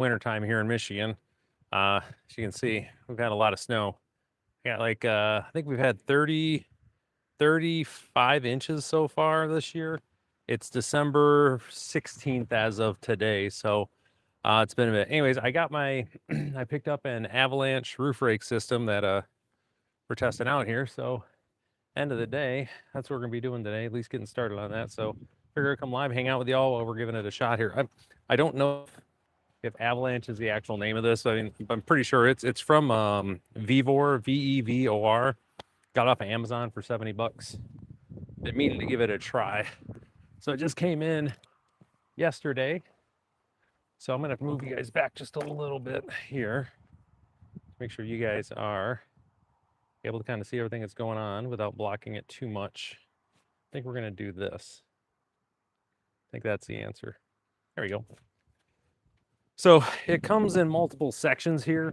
wintertime here in Michigan. As you can see, we've had a lot of snow. We got like, I think we've had 35 inches so far this year. It's December 16th as of today. So it's been a bit. Anyways, I got my, I picked up an Avalanche roof rake system that we're testing out here. So end of the day, that's what we're gonna be doing today, at least getting started on that. So figure I'd come live, hang out with y'all while we're giving it a shot here. I don't know if Avalanche is the actual name of this. I mean, I'm pretty sure it's from Vevor, Vevor. Got off of Amazon for 70 bucks. Been meaning to give it a try. So it just came in yesterday. So I'm gonna move you guys back just a little bit here. Make sure you guys are able to kind of see everything that's going on without blocking it too much. I think we're gonna do this. I think that's the answer. There we go. So it comes in multiple sections here.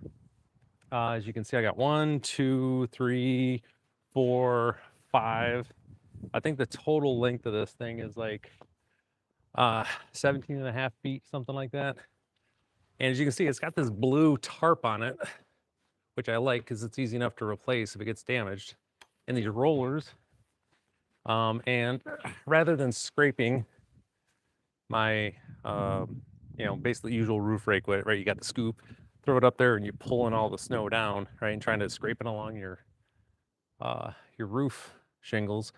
As you can see, I got 1, 2, 3, 4, 5. I think the total length of this thing is like 17 and a half feet, something like that. And as you can see, it's got this blue tarp on it, which I like because it's easy enough to replace if it gets damaged. And these rollers, and rather than scraping my, basically usual roof rake, right? You got the scoop, throw it up there and you're pulling all the snow down, right? And trying to scrape it along your roof shingles.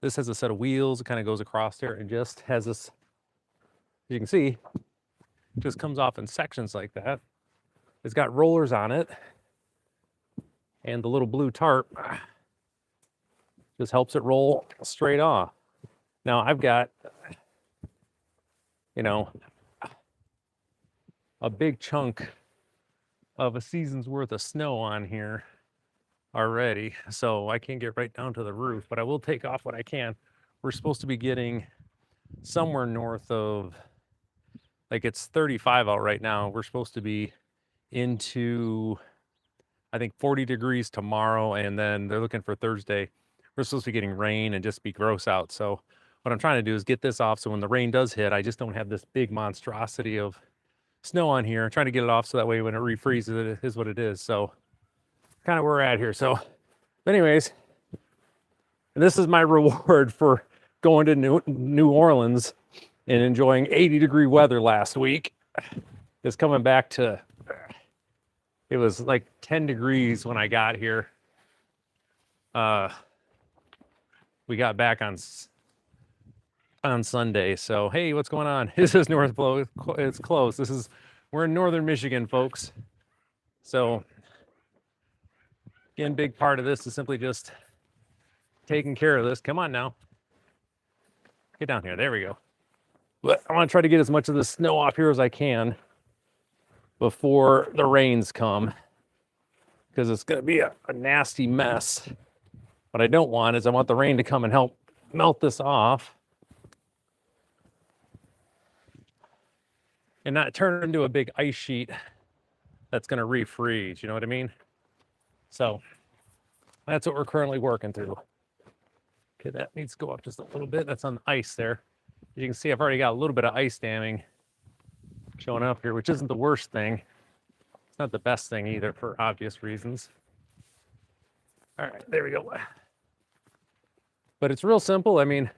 This has a set of wheels. It kind of goes across there and just has this, as you can see, just comes off in sections like that. It's got rollers on it. And the little blue tarp just helps it roll straight off. Now I've got, a big chunk of a season's worth of snow on here already. So I can't get right down to the roof, but I will take off what I can. We're supposed to be getting somewhere north of, like it's 35 out right now. We're supposed to be into, I think 40 degrees tomorrow. And then they're looking for Thursday. We're supposed to be getting rain and just be gross out. So what I'm trying to do is get this off. So when the rain does hit, I just don't have this big monstrosity of snow on here. I'm trying to get it off so that way when it refreezes, it is what it is. So kind of where we're at here. So anyways, this is my reward for going to New Orleans and enjoying 80-degree weather last week. It's coming back to, it was like 10 degrees when I got here. We got back on Sunday. So, hey, what's going on? This is North Flow. It's close. We're in northern Michigan, folks. So, again, big part of this is simply just taking care of this. Come on now. Get down here. There we go. But I want to try to get as much of the snow off here as I can before the rains come, because it's going to be a nasty mess. What I don't want is I want the rain to come and help melt this off and not turn it into a big ice sheet that's going to refreeze. You know what I mean? So that's what we're currently working through. Okay, that needs to go up just a little bit. That's on the ice there. As you can see, I've already got a little bit of ice damming showing up here, which isn't the worst thing. It's not the best thing either for obvious reasons. All right, there we go. But it's real simple. I mean,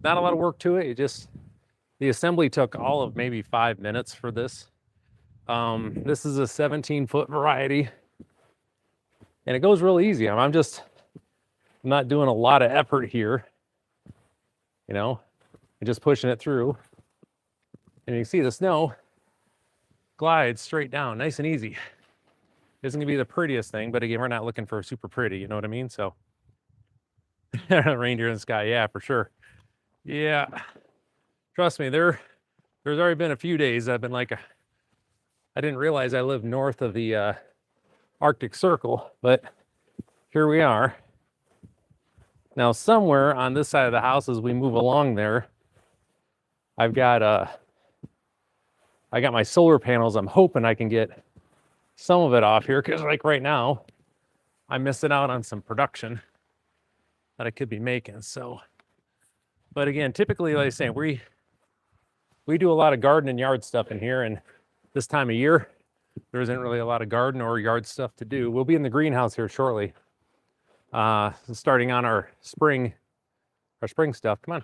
not a lot of work to it. The assembly took all of maybe 5 minutes for this. This is a 17-foot variety. And it goes real easy. I'm not doing a lot of effort here. I'm just pushing it through. And you can see the snow glides straight down, nice and easy. Isn't gonna be the prettiest thing, but again, we're not looking for super pretty, you know what I mean? So, reindeer in the sky, yeah, for sure. Yeah, trust me, there's already been a few days I've been like, I didn't realize I lived north of the Arctic Circle, but here we are. Now, somewhere on this side of the house, as we move along there, I got my solar panels. I'm hoping I can get some of it off here, because like right now, I'm missing out on some production that I could be making. So, but again, typically, like I say, we do a lot of garden and yard stuff in here, and this time of year, there isn't really a lot of garden or yard stuff to do. We'll be in the greenhouse here shortly, starting on our spring stuff. Come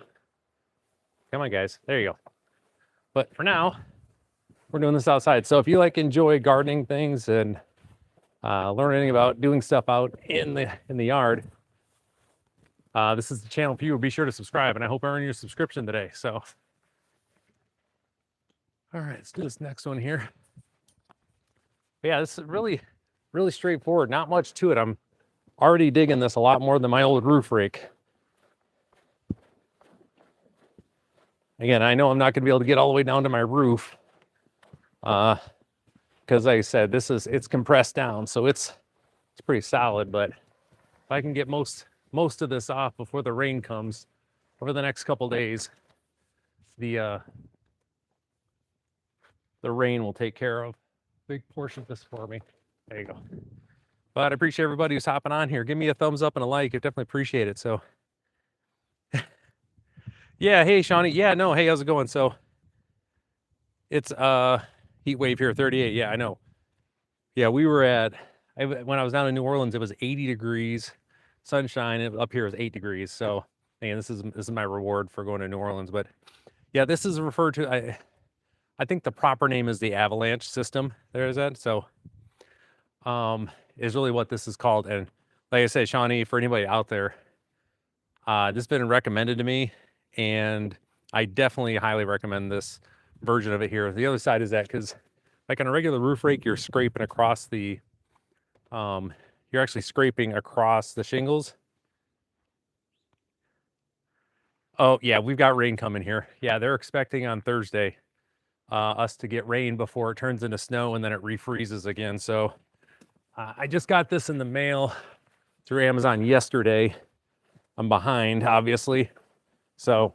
on, guys. There you go. But for now, we're doing this outside. So if you enjoy gardening things and learning about doing stuff out in the yard, this is the channel for you. Be sure to subscribe, and I hope I earn your subscription today. So, all right, let's do this next one here. But yeah, this is really straightforward. Not much to it. I'm already digging this a lot more than my old roof rake. Again, I know I'm not going to be able to get all the way down to my roof, because like I said, it's compressed down, so it's pretty solid. But if I can get most of this off before the rain comes over the next couple days, the rain will take care of a big portion of this for me. There you go. But I appreciate everybody who's hopping on here. Give me a thumbs up and a like. I definitely appreciate it. So yeah, hey Shawnee. Yeah, no, hey, how's it going? So it's heat wave here, 38. Yeah, I know. Yeah, we were when I was down in New Orleans, it was 80 degrees, sunshine. Up here is 8 degrees. So again, this is my reward for going to New Orleans. But yeah, this is referred to, I think the proper name is the Avalanche system. There's that. So is really what this is called. And like I said, Shawnee, for anybody out there, this has been recommended to me, and I definitely highly recommend this version of it here. The other side is that, because like on a regular roof rake, you're scraping across the you're actually scraping across the shingles. Oh yeah, we've got rain coming here. Yeah, they're expecting on Thursday us to get rain before it turns into snow, and then it refreezes again. So I just got this in the mail through Amazon yesterday. I'm behind, obviously, so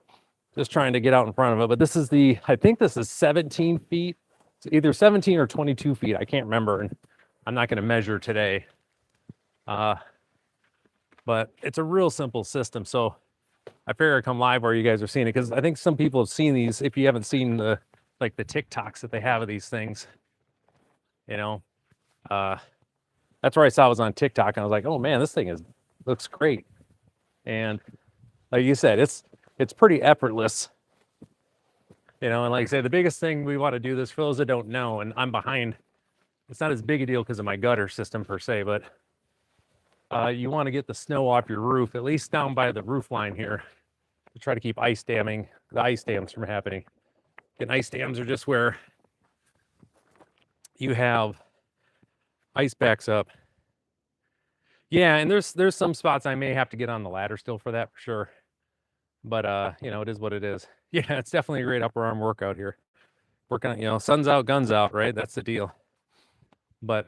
just trying to get out in front of it. But this is I think this is 17 feet. It's either 17 or 22 feet. I can't remember, and I'm not going to measure today. But it's a real simple system. So I figure I'd come live where you guys are seeing it, because I think some people have seen these. If you haven't seen the TikToks that they have of these things, that's where I saw it was on TikTok, and I was like, oh man, this thing looks great. And like you said, it's pretty effortless, and like I say, the biggest thing we want to do this, for those that don't know, and I'm behind, it's not as big a deal because of my gutter system per se, but you want to get the snow off your roof, at least down by the roof line here, to try to keep the ice dams from happening. And ice dams are just where you have ice backs up. Yeah, and there's some spots I may have to get on the ladder still for that, for sure. But it is what it is. Yeah, it's definitely a great upper arm workout here. Working on, sun's out, guns out, right? That's the deal. But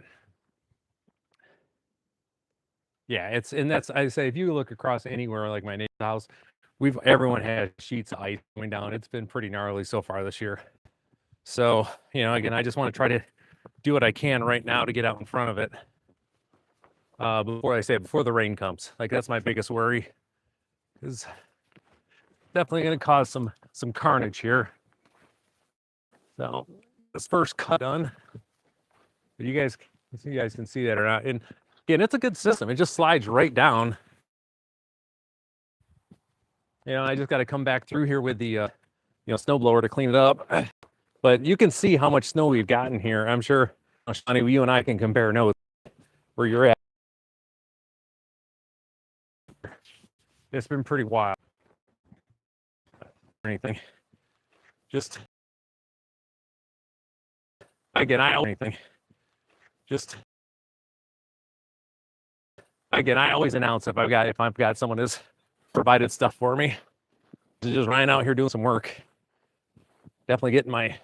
yeah, that's, I say, if you look across anywhere, like my neighbor's house, everyone has sheets of ice going down. It's been pretty gnarly so far this year. So, again, I just want to try to do what I can right now to get out in front of it. Before the rain comes. Like, that's my biggest worry. Is definitely going to cause some carnage here. So this first cut done. But you guys can see that or not. And again, it's a good system. It just slides right down. I just got to come back through here with the snowblower to clean it up. But you can see how much snow we've gotten here. I'm sure, Shawnee, you and I can compare notes where you're at. It's been pretty wild. Anything. Just again, I always announce if I've got someone who's provided stuff for me. Just Ryan out here doing some work. Definitely getting my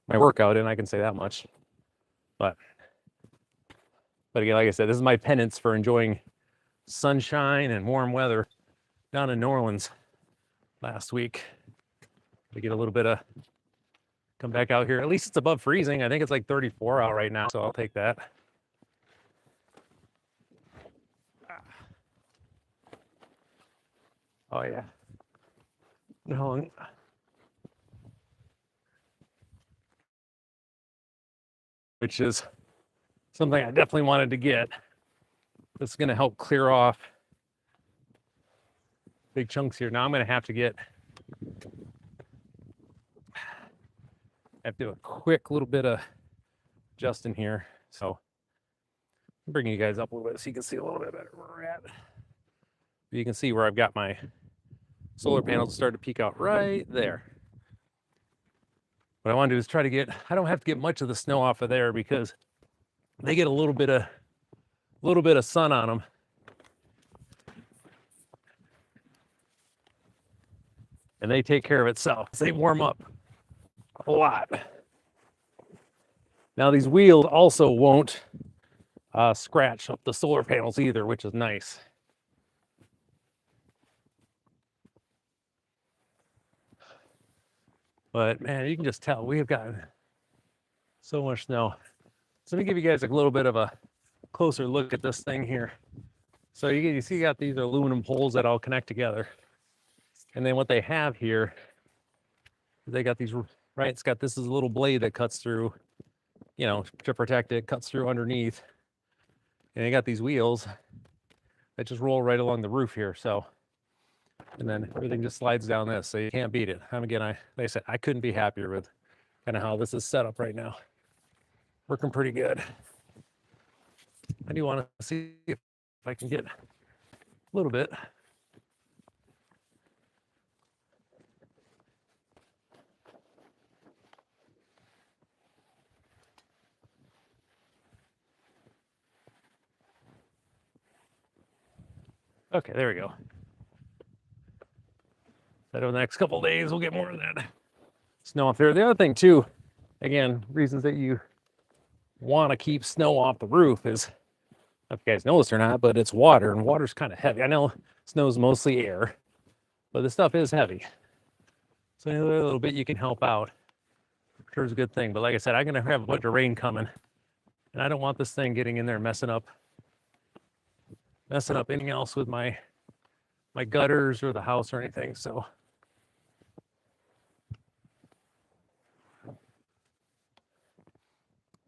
workout in, I can say that much. But again, like I said, this is my penance for enjoying sunshine and warm weather down in New Orleans last week. To get a little bit of, come back out here. At least it's above freezing. I think it's like 34 out right now, so I'll take that. Oh yeah. No. which is something I definitely wanted to get. This is going to help clear off big chunks here. Now I'm going to have to do a quick little bit of adjusting here. So I'm bringing you guys up a little bit so you can see a little bit better where we're at. You can see where I've got my solar panels start to peek out right there. What I want to do is try to get, I don't have to get much of the snow off of there because they get a little bit of sun on them. And they take care of itself. They warm up a lot. Now these wheels also won't scratch up the solar panels either, which is nice. But man, you can just tell we have got so much snow. So let me give you guys a little bit of a closer look at this thing here. So you see, you got these aluminum poles that all connect together. And then what they have here, they got these, right? It's got this is a little blade that cuts through, you know, to protect it, cuts through underneath. And they got these wheels that just roll right along the roof here. So, and then everything just slides down this, so you can't beat it. Again, like I said, I couldn't be happier with kind of how this is set up right now. Working pretty good. I do want to see if I can get a little bit. Okay, there we go. So over the next couple of days, we'll get more of that snow off there. The other thing too, again, reasons that you want to keep snow off the roof is, I don't know if you guys know this or not, but it's water, and water's kind of heavy. I know snow's mostly air, but the stuff is heavy. So a little bit you can help out. Sure is a good thing. But like I said, I'm gonna have a bunch of rain coming, and I don't want this thing getting in there messing up anything else with my gutters or the house or anything. So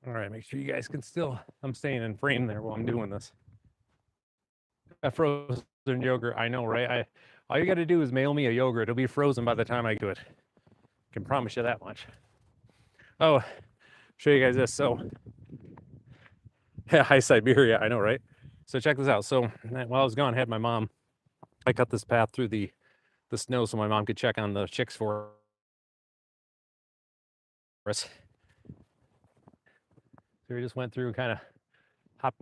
all right, make sure you guys can still, I'm staying in frame there while I'm doing this. That frozen yogurt, I know, right? All you got to do is mail me a yogurt. It'll be frozen by the time I do it. I can promise you that much. Oh, show you guys this. So, yeah, hi Siberia, I know, right? So check this out. So while I was gone, I had my mom, I cut this path through the snow so my mom could check on the chicks for us. So he just went through and kind of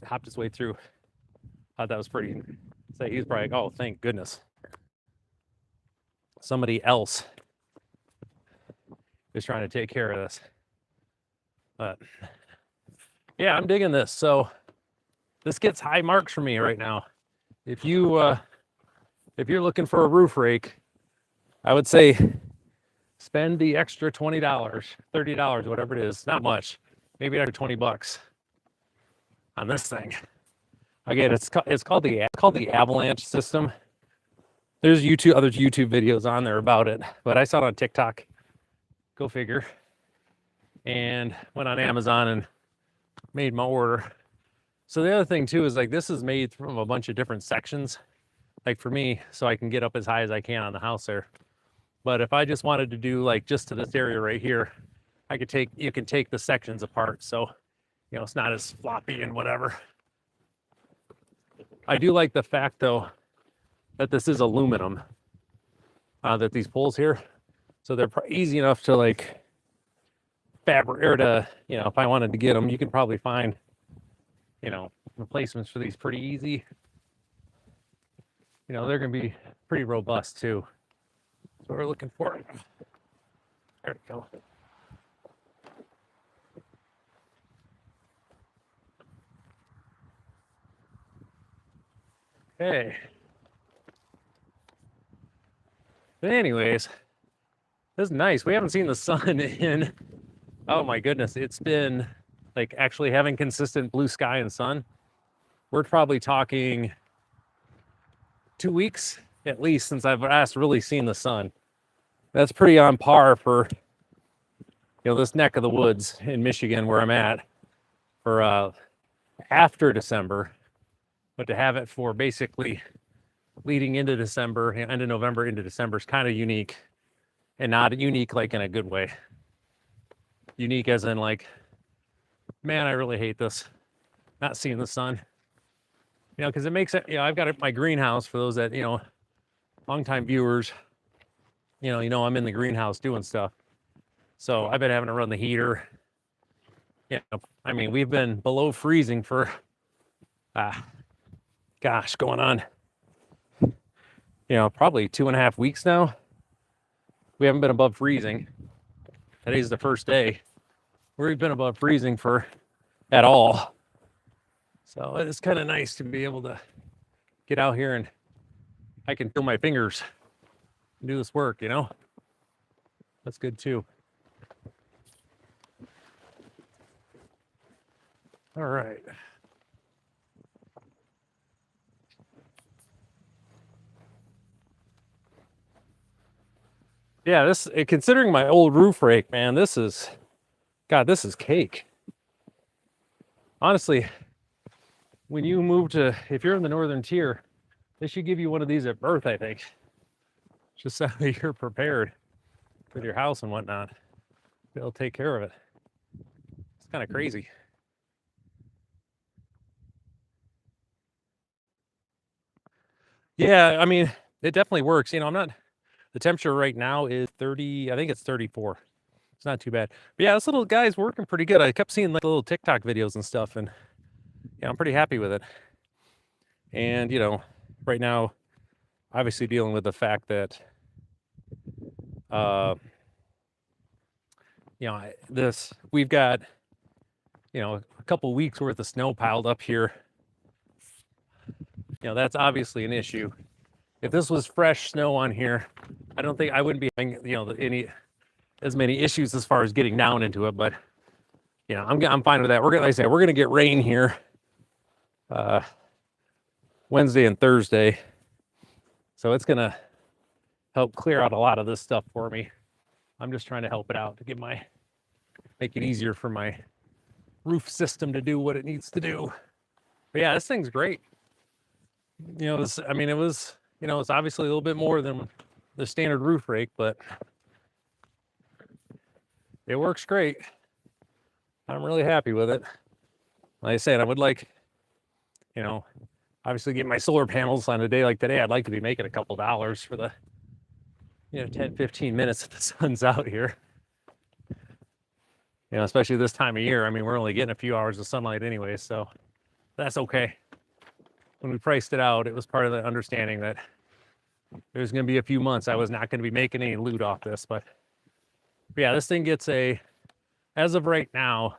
hopped his way through. Thought that was pretty. So he was probably like, oh, thank goodness. Somebody else is trying to take care of this. But yeah, I'm digging this. So this gets high marks for me right now. If you're looking for a roof rake, I would say spend the extra $20, $30, whatever it is. Not much. Maybe another $20 on this thing. Again, it's called the Avalanche system. There's other YouTube videos on there about it, but I saw it on TikTok. Go figure. And went on Amazon and made my order. So the other thing too is like this is made from a bunch of different sections. Like for me, so I can get up as high as I can on the house there. But if I just wanted to do like just to this area right here, you can take the sections apart. So, you know, it's not as floppy and whatever. I do like the fact though, that this is aluminum, that these poles here, so they're easy enough to like fabric or to, you know, if I wanted to get them, you can probably find, you know, replacements for these pretty easy. You know, they're going to be pretty robust too. That's what we're looking for. There we go. Okay. But anyways, this is nice. We haven't seen the sun in, oh my goodness, it's been like actually having consistent blue sky and sun. We're probably talking 2 weeks at least since I've last really seen the sun. That's pretty on par for, you know, this neck of the woods in Michigan where I'm at. for after December, but to have it for basically leading into December, end of November into December is kind of unique, and not unique like in a good way. Unique as in like, man, I really hate this, not seeing the sun. You know, because it makes it, you know, I've got my greenhouse for those that, you know, longtime viewers, you know, I'm in the greenhouse doing stuff. So I've been having to run the heater. Yeah, I mean, we've been below freezing for, gosh, going on, you know, probably 2.5 weeks now. We haven't been above freezing. Today's the first day where we've been above freezing for at all. So it's kind of nice to be able to get out here and I can feel my fingers and do this work, you know? That's good too. All right. Yeah, this, considering my old roof rake, man, this is, God, this is cake. Honestly, when you move to, if you're in the northern tier, they should give you one of these at birth, I think. Just so that you're prepared with your house and whatnot. They'll take care of it. It's kind of crazy. Yeah, I mean, it definitely works. You know, I'm not, the temperature right now is 30, I think it's 34. It's not too bad. But yeah, this little guy's working pretty good. I kept seeing like little TikTok videos and stuff, and yeah, I'm pretty happy with it. And, you know, right now, obviously dealing with the fact that, you know, we've got, you know, a couple weeks worth of snow piled up here. You know, that's obviously an issue. If this was fresh snow on here, I don't think I wouldn't be having, you know, as many issues as far as getting down into it. But, you know, I'm fine with that. We're gonna, like I said, we're gonna get rain here Wednesday and Thursday, so it's gonna help clear out a lot of this stuff for me. I'm just trying to help it out to make it easier for my roof system to do what it needs to do. But yeah, this thing's great. You know, I mean, it was, you know, it's obviously a little bit more than the standard roof rake, but it works great. I'm really happy with it. Like I said, I would like, you know, obviously get my solar panels on a day like today. I'd like to be making a couple dollars for the, you know, 10, 15 minutes that the sun's out here. You know, especially this time of year. I mean, we're only getting a few hours of sunlight anyway, so that's okay. When we priced it out, it was part of the understanding that there's going to be a few months I was not going to be making any loot off this. But yeah, this thing gets as of right now,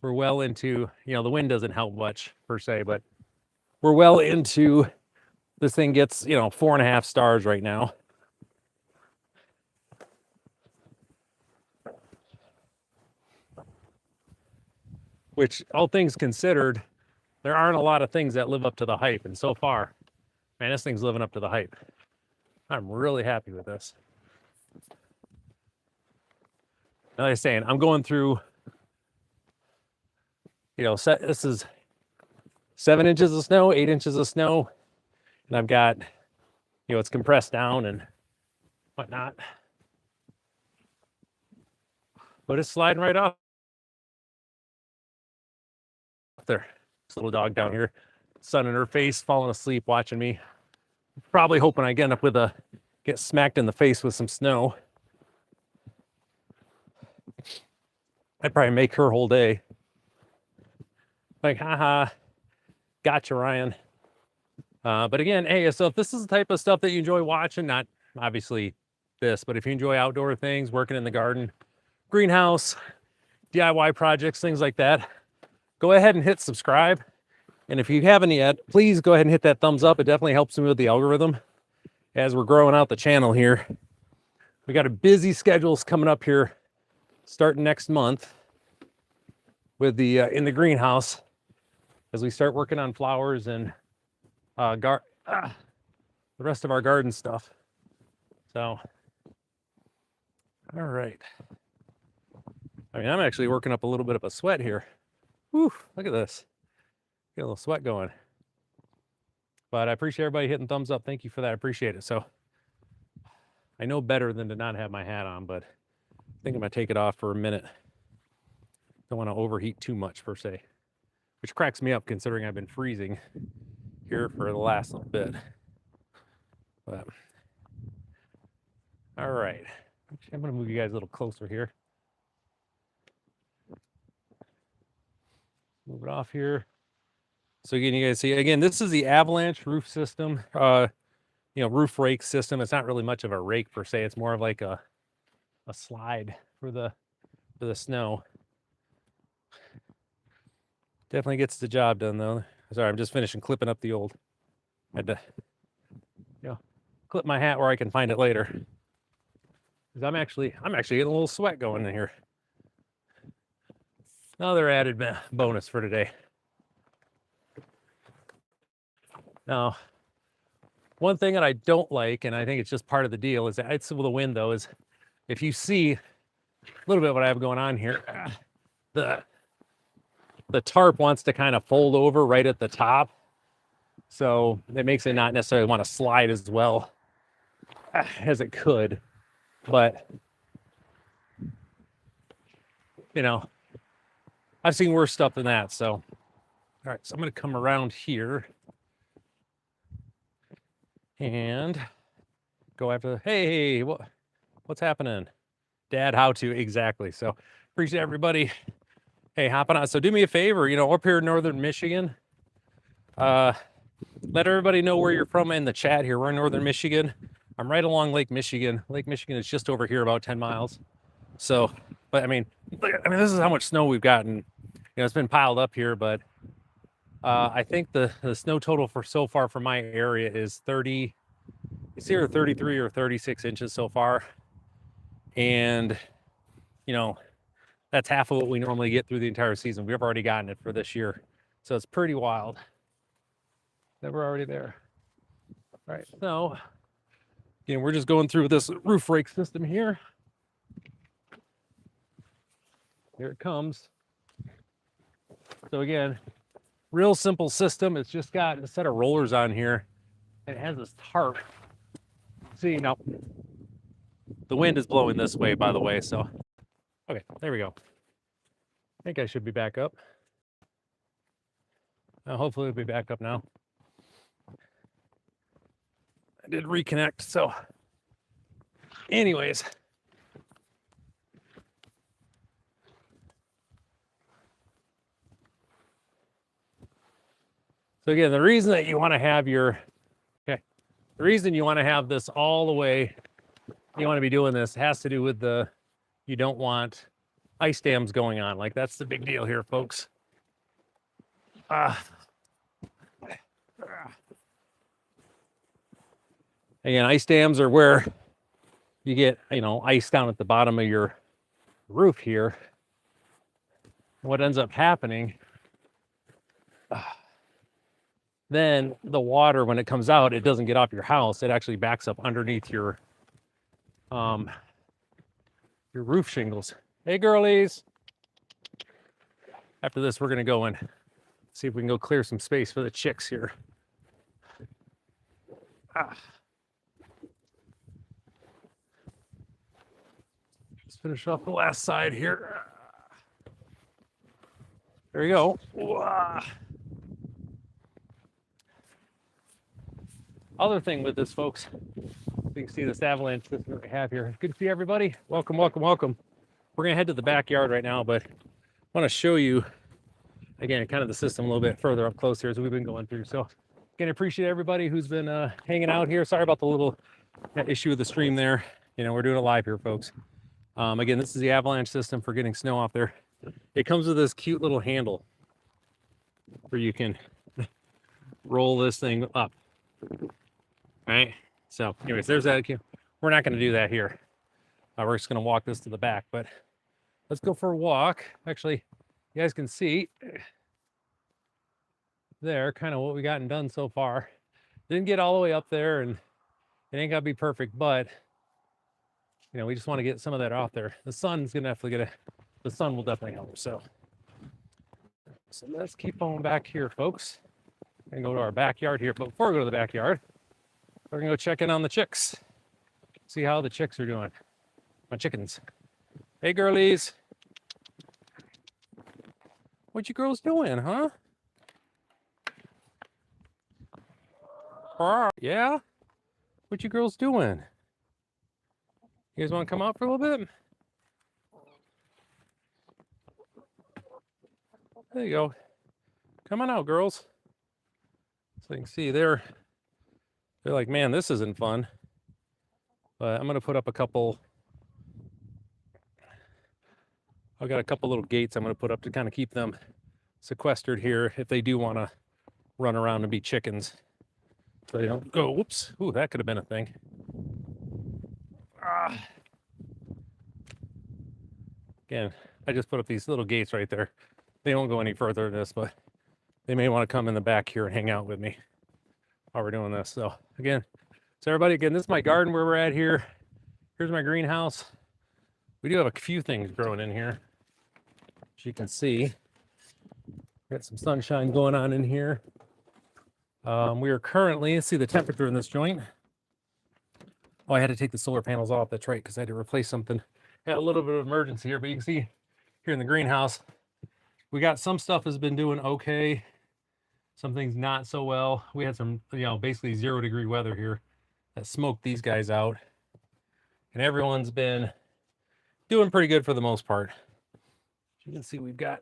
we're well into, you know, the wind doesn't help much per se, but we're well into, this thing gets, you know, 4.5 stars right now. Which, all things considered, there aren't a lot of things that live up to the hype. And so far, man, this thing's living up to the hype. I'm really happy with this. Like I was saying, I'm going through, you know, this is 7 inches of snow, 8 inches of snow. And I've got, you know, it's compressed down and whatnot. But it's sliding right off there. This little dog down here, sun in her face, falling asleep, watching me. Probably hoping I get smacked in the face with some snow. I'd probably make her whole day. Like, haha, gotcha, Ryan. But again, hey, so if this is the type of stuff that you enjoy watching, not obviously this, but if you enjoy outdoor things, working in the garden, greenhouse, DIY projects, things like that, go ahead and hit subscribe. And if you haven't yet, please go ahead and hit that thumbs up. It definitely helps me with the algorithm as we're growing out the channel here. We got a busy schedules coming up here starting next month with the in the greenhouse as we start working on flowers and the rest of our garden stuff. So, all right. I mean, I'm actually working up a little bit of a sweat here. Whew, look at this. Get a little sweat going. But I appreciate everybody hitting thumbs up. Thank you for that. I appreciate it. So I know better than to not have my hat on, but I think I'm gonna take it off for a minute. Don't want to overheat too much per se, which cracks me up considering I've been freezing here for the last little bit. But all right, actually, I'm gonna move you guys a little closer here. Move it off here. So again, you guys see, again, this is the Avalanche roof system, roof rake system. It's not really much of a rake per se. It's more of like a slide for the snow. Definitely gets the job done though. Sorry, I'm just finishing clipping up the old. Had to, clip my hat where I can find it later. Because I'm actually getting a little sweat going in here. Another added bonus for today. Now, one thing that I don't like, and I think it's just part of the deal, is that it's with the wind though, is if you see a little bit of what I have going on here, the tarp wants to kind of fold over right at the top. So it makes it not necessarily want to slide as well as it could. But, I've seen worse stuff than that. So, all right, so I'm going to come around here and go after, hey, what's happening? Dad, how to, exactly. So appreciate everybody. Hey, hopping on. So do me a favor, up here in northern Michigan, let everybody know where you're from in the chat here. We're in northern Michigan. I'm right along Lake Michigan. Lake Michigan is just over here, about 10 miles. So, but I mean, this is how much snow we've gotten. It's been piled up here, but I think the snow total for so far for my area is 30. It's either 33 or 36 inches so far, and that's half of what we normally get through the entire season. We've already gotten it for this year, so it's pretty wild that we're already there. All right, so again, we're just going through this roof rake system here. Here it comes. So again, real simple system. It's just got a set of rollers on here, and it has this tarp. See, now the wind is blowing this way, by the way. So, okay, there we go. I think I should be back up. Hopefully it'll be back up now. I did reconnect, so anyways. So again, the reason that you want to have the reason you want to have this all the way, you want to be doing this, has to do with you don't want ice dams going on. Like, that's the big deal here, folks. Again, ice dams are where you get, ice down at the bottom of your roof here. What ends up happening, then the water, when it comes out, it doesn't get off your house. It actually backs up underneath your roof shingles. Hey, girlies. After this, we're going to go and see if we can go clear some space for the chicks here. Just finish off the last side here. There you go. Other thing with this, folks, you can see this Avalanche system that we have here. Good to see everybody. Welcome, welcome, welcome. We're going to head to the backyard right now, but I want to show you, again, kind of the system a little bit further up close here as we've been going through. So, again, I appreciate everybody who's been hanging out here. Sorry about the little issue with the stream there. We're doing it live here, folks. Again, this is the Avalanche system for getting snow off there. It comes with this cute little handle where you can roll this thing up. Right? So, anyways, there's that. We're not going to do that here. We're just going to walk this to the back, but let's go for a walk. Actually, you guys can see there kind of what we gotten done so far. Didn't get all the way up there, and it ain't got to be perfect, but we just want to get some of that off there. The sun's going to have to the sun will definitely help. So, So let's keep on back here, folks, and go to our backyard here. But before we go to the backyard, we're gonna go check in on the chicks, see how the chicks are doing. My chickens. Hey, girlies. What you girls doing, huh? Yeah? What you girls doing? You guys want to come out for a little bit? There you go. Come on out, girls. So you can see they're like, man, this isn't fun. But I'm gonna put up a couple. I've got a couple little gates I'm gonna put up to kind of keep them sequestered here if they do want to run around and be chickens. So they don't go, whoops. Ooh, that could have been a thing. Again, I just put up these little gates right there. They don't go any further than this, but they may want to come in the back here and hang out with me while we're doing this. So again, so everybody, again, this is my garden where we're at here. Here's my greenhouse. We do have a few things growing in here. As you can see, got some sunshine going on in here. We are currently, let's see the temperature in this joint. Oh, I had to take the solar panels off. That's right, because I had to replace something. Had a little bit of emergency here, but you can see here in the greenhouse, we got some stuff has been doing okay. Some things not so well. We had some, basically 0-degree weather here that smoked these guys out. And everyone's been doing pretty good for the most part. As you can see, we've got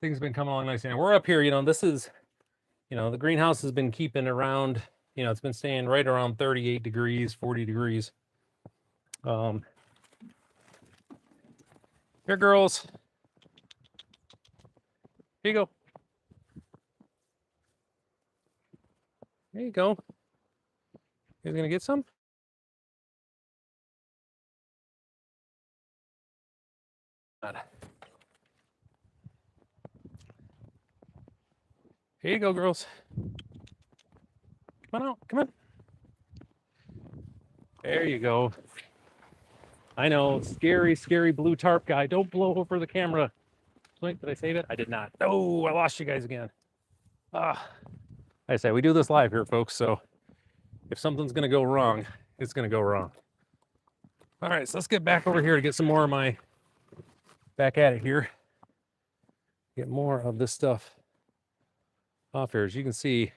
things been coming along nicely. And we're up here, this is, the greenhouse has been keeping around, it's been staying right around 38 degrees, 40 degrees. Here, girls. Here you go. There you go. You guys gonna get some? Here you go, girls. Come on out. Come on. There you go. I know, scary, scary blue tarp guy. Don't blow over the camera. Wait, did I save it? I did not. Oh, I lost you guys again. Like I say, we do this live here, folks. So if something's going to go wrong, it's going to go wrong. All right, so let's get back over here to get some more of my, back at it here. Get more of this stuff off here. As you can see,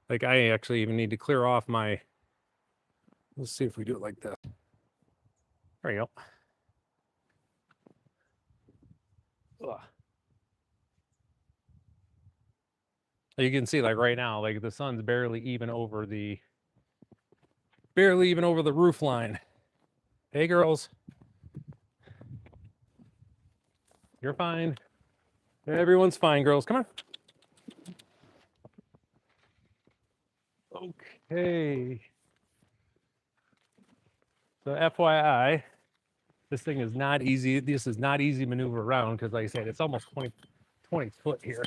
like I actually even need to clear off my, let's see if we do it like this. There you go. Ugh. You can see, like right now, like the sun's barely even over the roof line. Hey, girls. You're fine. Everyone's fine, girls. Come on. Okay. So FYI, this thing is not easy. This is not easy to maneuver around because, like I said, it's almost 20 foot here.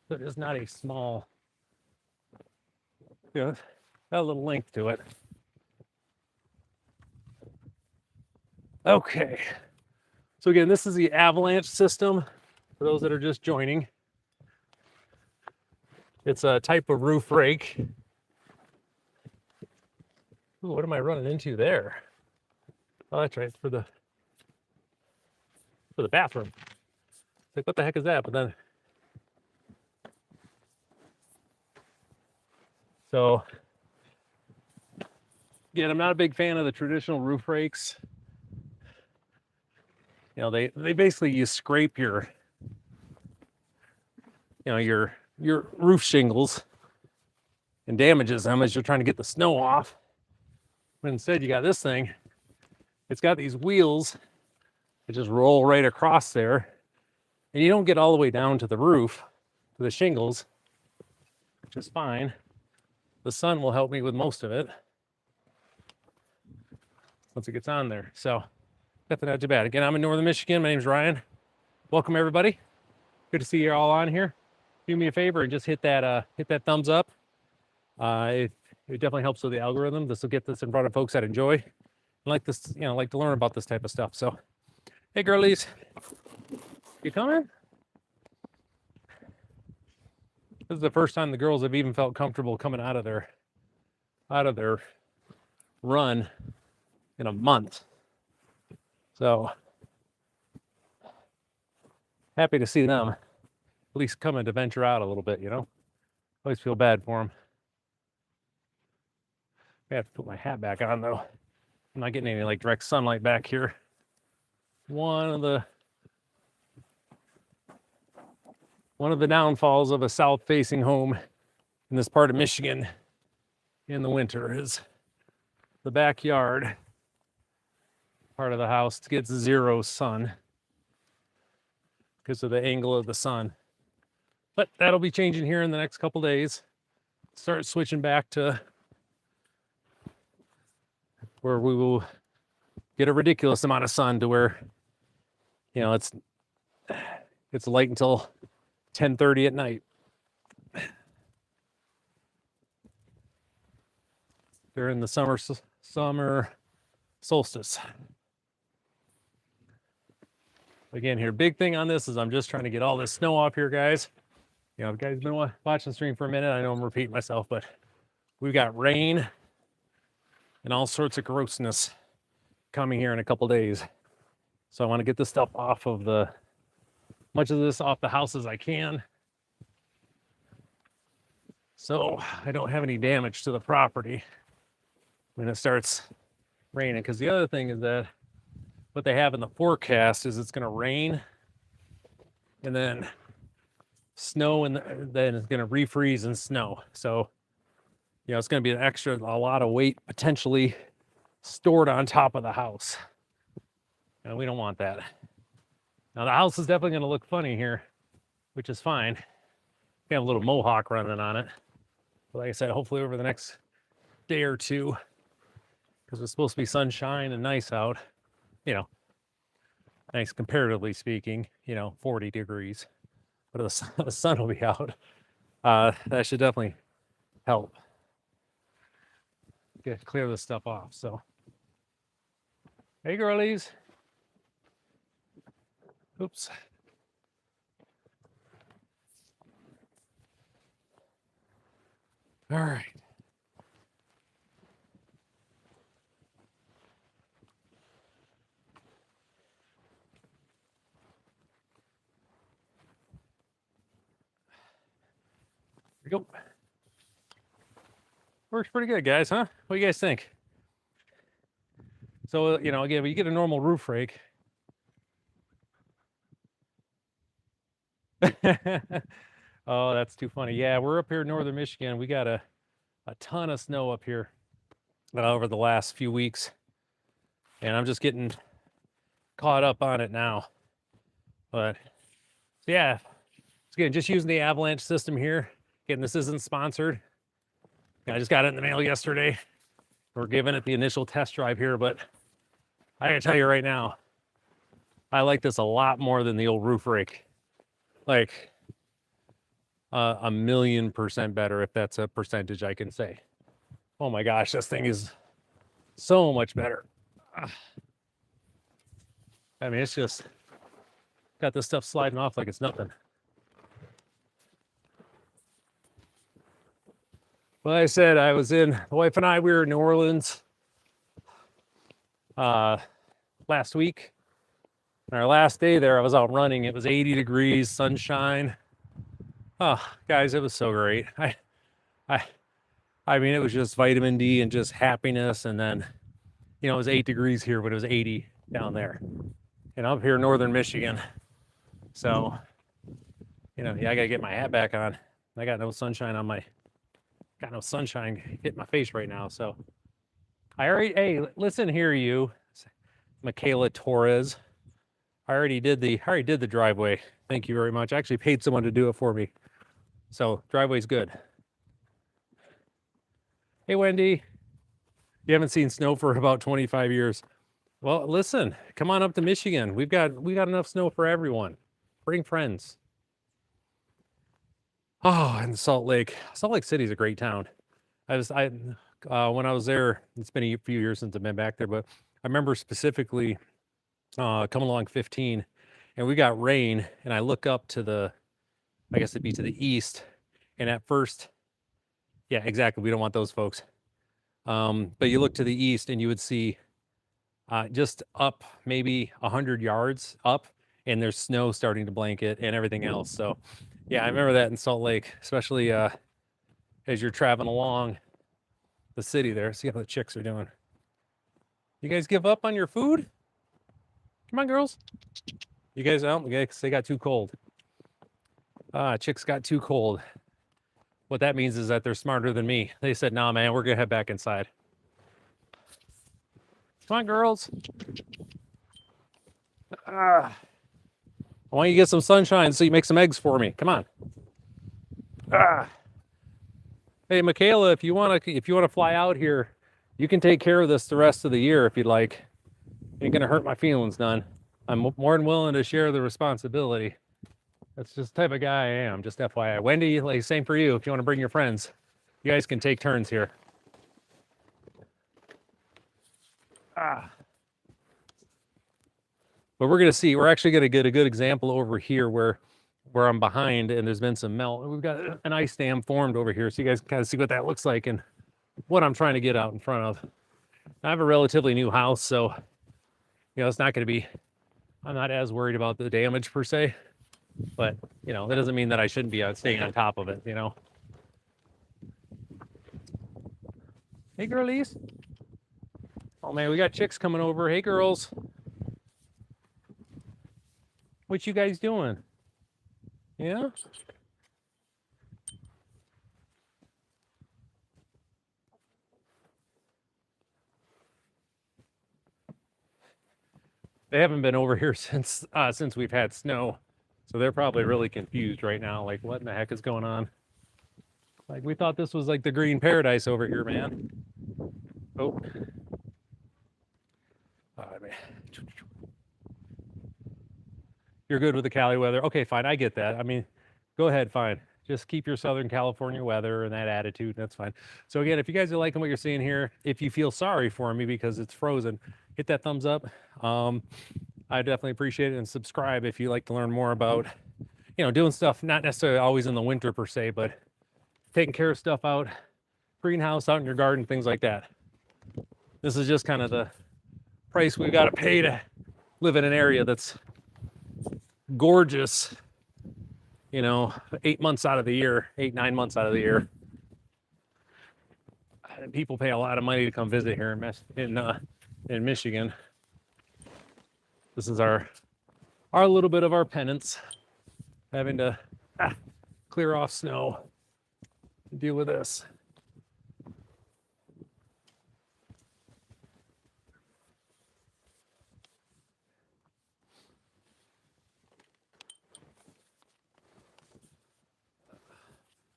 So it's not a small, got a little length to it. Okay. So again, this is the Avalanche system for those that are just joining. It's a type of roof rake. Ooh, what am I running into there? Oh, that's right, it's for the bathroom. It's like, what the heck is that? But then, so again, I'm not a big fan of the traditional roof rakes. They basically, you scrape your roof shingles and damages them as you're trying to get the snow off. But instead, you got this thing. It's got these wheels that just roll right across there, and you don't get all the way down to the roof, to the shingles, which is fine. The sun will help me with most of it once it gets on there. So nothing not too bad. Again, I'm in Northern Michigan. My name's Ryan. Welcome, everybody. Good to see you all on here. Do me a favor and just hit that thumbs up. It definitely helps with the algorithm. This will get this in front of folks that enjoy, like this, like to learn about this type of stuff. So, hey, girlies. You coming? This is the first time the girls have even felt comfortable coming out of their run in a month. So happy to see them at least coming to venture out a little bit, you know? Always feel bad for them. I have to put my hat back on though. I'm not getting any like direct sunlight back here. One of the downfalls of a south-facing home in this part of Michigan in the winter is the backyard part of the house gets zero sun because of the angle of the sun. But that'll be changing here in the next couple days. Start switching back to where we will get a ridiculous amount of sun to where, you know, it's light until 10:30 at night. During the summer solstice. Again, here, big thing on this is I'm just trying to get all this snow off here, guys. You know, if you guys have been watching the stream for a minute, I know I'm repeating myself, but we've got rain and all sorts of grossness coming here in a couple days. So I want to get this stuff off of much of this off the house as I can, so I don't have any damage to the property when it starts raining. Because the other thing is that what they have in the forecast is it's going to rain and then snow, and then it's going to refreeze and snow. So, you know, it's going to be a lot of weight potentially stored on top of the house. And we don't want that. Now the house is definitely going to look funny here, which is fine. We have a little mohawk running on it. But like I said, hopefully over the next day or two, because it's supposed to be sunshine and nice out, you know, nice comparatively speaking, you know, 40 degrees, but the sun will be out. That should definitely help clear this stuff off. So, hey girlies. Oops. All right. Here we go. Works pretty good, guys, huh? What do you guys think? So, you know, again, when you get a normal roof rake, oh, that's too funny. Yeah, we're up here in northern Michigan. We got a ton of snow up here over the last few weeks, and I'm just getting caught up on it now. But yeah, again, just using the Avalanche system here. Again, this isn't sponsored. I just got it in the mail yesterday. We're giving it the initial test drive here, but I gotta tell you right now, I like this a lot more than the old roof rake. Like 1,000,000% better, if that's a percentage I can say. Oh my gosh, this thing is so much better. I mean, it's just got this stuff sliding off like it's nothing. Well, I said I was the wife and I, we were in New Orleans last week. And our last day there, I was out running. It was 80 degrees, sunshine. Oh, guys, it was so great. I mean, it was just vitamin D and just happiness. And then, you know, it was 8 degrees here, but it was 80 down there. And I'm here in northern Michigan. So, you know, yeah, I got to get my hat back on. I got no sunshine hitting my face right now. So hey, listen here, you, Michaela Torres. I already did the driveway. Thank you very much. I actually paid someone to do it for me. So driveway's good. Hey, Wendy. You haven't seen snow for about 25 years. Well, listen, come on up to Michigan. We got enough snow for everyone. Bring friends. Oh, and Salt Lake City is a great town. When I was there, it's been a few years since I've been back there, but I remember specifically coming along 15, and we got rain, and I look up to the, I guess it'd be to the east, and at first, yeah, exactly, we don't want those folks. But you look to the east and you would see just up maybe 100 yards up, and there's snow starting to blanket and everything else. So yeah, I remember that in Salt Lake, especially as you're traveling along the city there. See how the chicks are doing. You guys give up on your food? Come on, girls. You guys out? Okay, they got too cold. Chicks got too cold. What that means is that they're smarter than me. They said, nah, man, we're gonna head back inside. Come on, girls. I want you to get some sunshine so you make some eggs for me. Come on. Hey, Michaela, if you wanna fly out here, you can take care of this the rest of the year if you'd like. Ain't gonna hurt my feelings none. I'm more than willing to share the responsibility. That's just the type of guy I am, just FYI. Wendy, like, same for you. If you want to bring your friends, you guys can take turns here. But we're gonna see. We're actually gonna get a good example over here where I'm behind, and there's been some melt. We've got an ice dam formed over here, so you guys can kind of see what that looks like and what I'm trying to get out in front of. I have a relatively new house, so it's not going to be. I'm not as worried about the damage per se, but that doesn't mean that I shouldn't be staying on top of it. Hey, girlies. Oh man, we got chicks coming over. Hey, girls. What you guys doing? Yeah? They haven't been over here since we've had snow. So they're probably really confused right now. Like, what in the heck is going on? Like, we thought this was like the green paradise over here, man. Oh. Man. You're good with the Cali weather. Okay, fine. I get that. I mean, go ahead, fine. Just keep your Southern California weather and that attitude. That's fine. So again, if you guys are liking what you're seeing here, if you feel sorry for me because it's frozen, hit that thumbs up. I definitely appreciate it, and subscribe if you like to learn more about, doing stuff, not necessarily always in the winter per se, but taking care of stuff out, greenhouse, out in your garden, things like that. This is just kind of the price we've got to pay to live in an area that's gorgeous, 8 months out of the year, 9 months out of the year. And people pay a lot of money to come visit here in Michigan. This is our little bit of our penance, having to clear off snow and deal with this.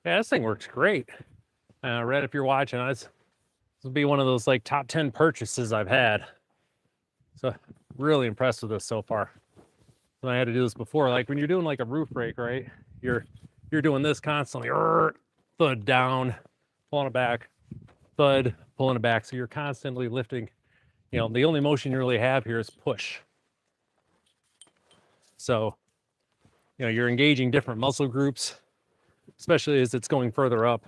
Yeah, this thing works great. Red, if you're watching, this will be one of those like top 10 purchases I've had. So really impressed with this so far. So I had to do this before. Like when you're doing like a roof rake, right? You're doing this constantly. Thud down, pulling it back, thud, pulling it back. So you're constantly lifting. The only motion you really have here is push. So, you're engaging different muscle groups, especially as it's going further up.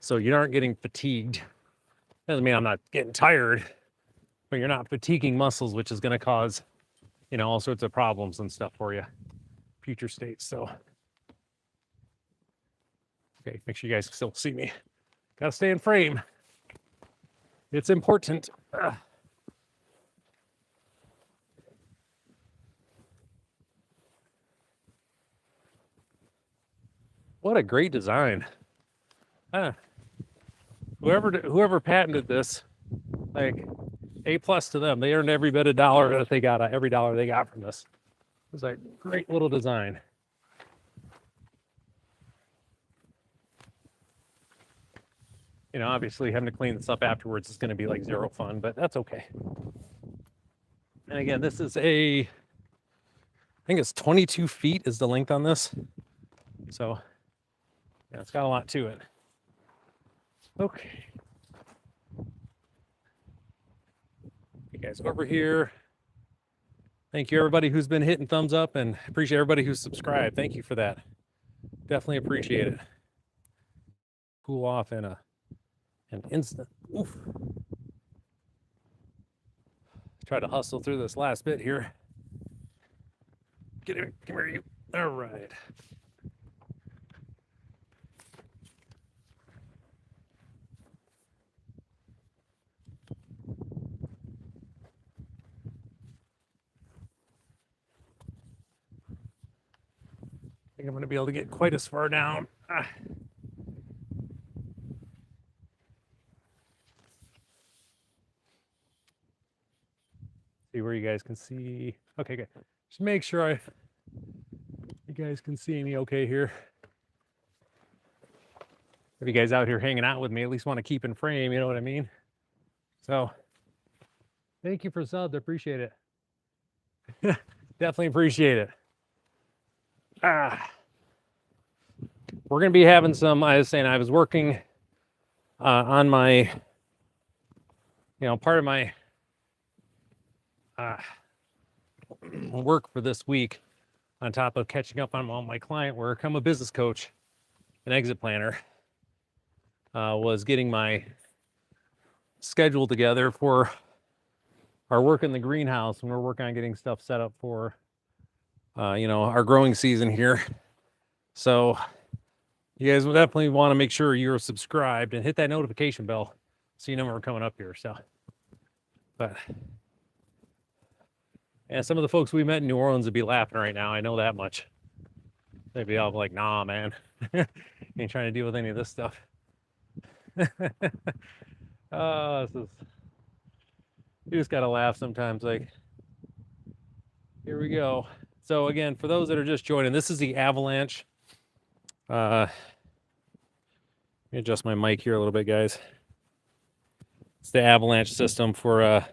So you aren't getting fatigued. Doesn't mean I'm not getting tired, but you're not fatiguing muscles, which is going to cause, all sorts of problems and stuff for you, future states. So, okay, make sure you guys still see me. Got to stay in frame. It's important. What a great design. Whoever patented this, like, A+ to them. They earned every bit of dollar that they got, every dollar they got from this. It was like great little design. Obviously having to clean this up afterwards is going to be like zero fun, but that's okay. And again, this is I think it's 22 feet is the length on this. So yeah, it's got a lot to it. Okay. You guys over here. Thank you, everybody who's been hitting thumbs up, and appreciate everybody who's subscribed. Thank you for that. Definitely appreciate it. Cool off in an instant. Oof. Try to hustle through this last bit here. Get here, come here, you. All right. I think I'm going to be able to get quite as far down. See where you guys can see. Okay, good. Just make sure you guys can see me okay here. If you guys out here hanging out with me, at least want to keep in frame, you know what I mean? So, thank you for subs. I appreciate it. Definitely appreciate it. We're going to be having some, I was saying, I was working on my, part of my work for this week, on top of catching up on all my client work. I'm a business coach, an exit planner. Was getting my schedule together for our work in the greenhouse, and we're working on getting stuff set up for our growing season here. So you guys will definitely want to make sure you're subscribed and hit that notification bell so you know when we're coming up here. So, but yeah, some of the folks we met in New Orleans would be laughing right now. I know that much. They'd be all like, nah, man, ain't trying to deal with any of this stuff. Oh, you just gotta laugh sometimes. Like, here we go. So again, for those that are just joining, this is the Avalanche. Let me adjust my mic here a little bit, guys. It's the Avalanche system for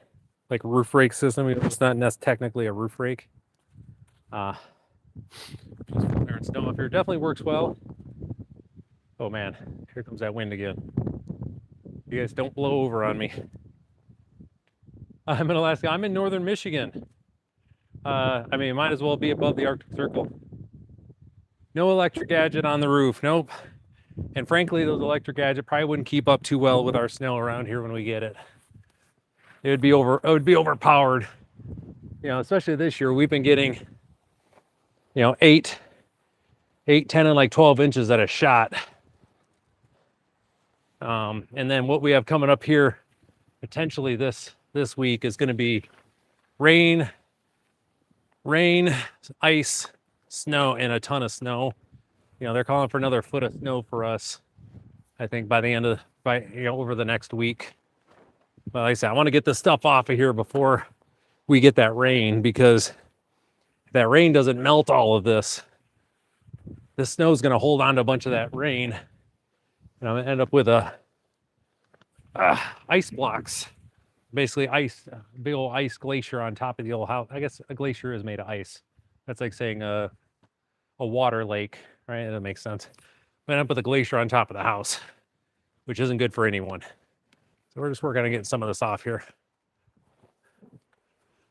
like roof rake system. It's not technically a roof rake. Just clearing snow up here. Definitely works well. Oh man, here comes that wind again. You guys don't blow over on me. I'm in Alaska. I'm in northern Michigan. I mean, might as well be above the Arctic Circle. No electric gadget on the roof. Nope. And frankly, those electric gadgets probably wouldn't keep up too well with our snow around here when we get it. It would be overpowered. Especially this year, we've been getting, 8, 10, and like 12 inches at a shot. And then what we have coming up here, potentially this week, is going to be rain, ice, snow, and a ton of snow. They're calling for another foot of snow for us, I think, over the next week. But like I said, I want to get this stuff off of here before we get that rain, because if that rain doesn't melt all of this snow is going to hold on to a bunch of that rain, and I'm going to end up with ice blocks. Basically ice, big old ice glacier on top of the old house. I guess a glacier is made of ice. That's like saying a water lake, right? That makes sense. But I put the glacier on top of the house, which isn't good for anyone. So we're just working on getting some of this off here.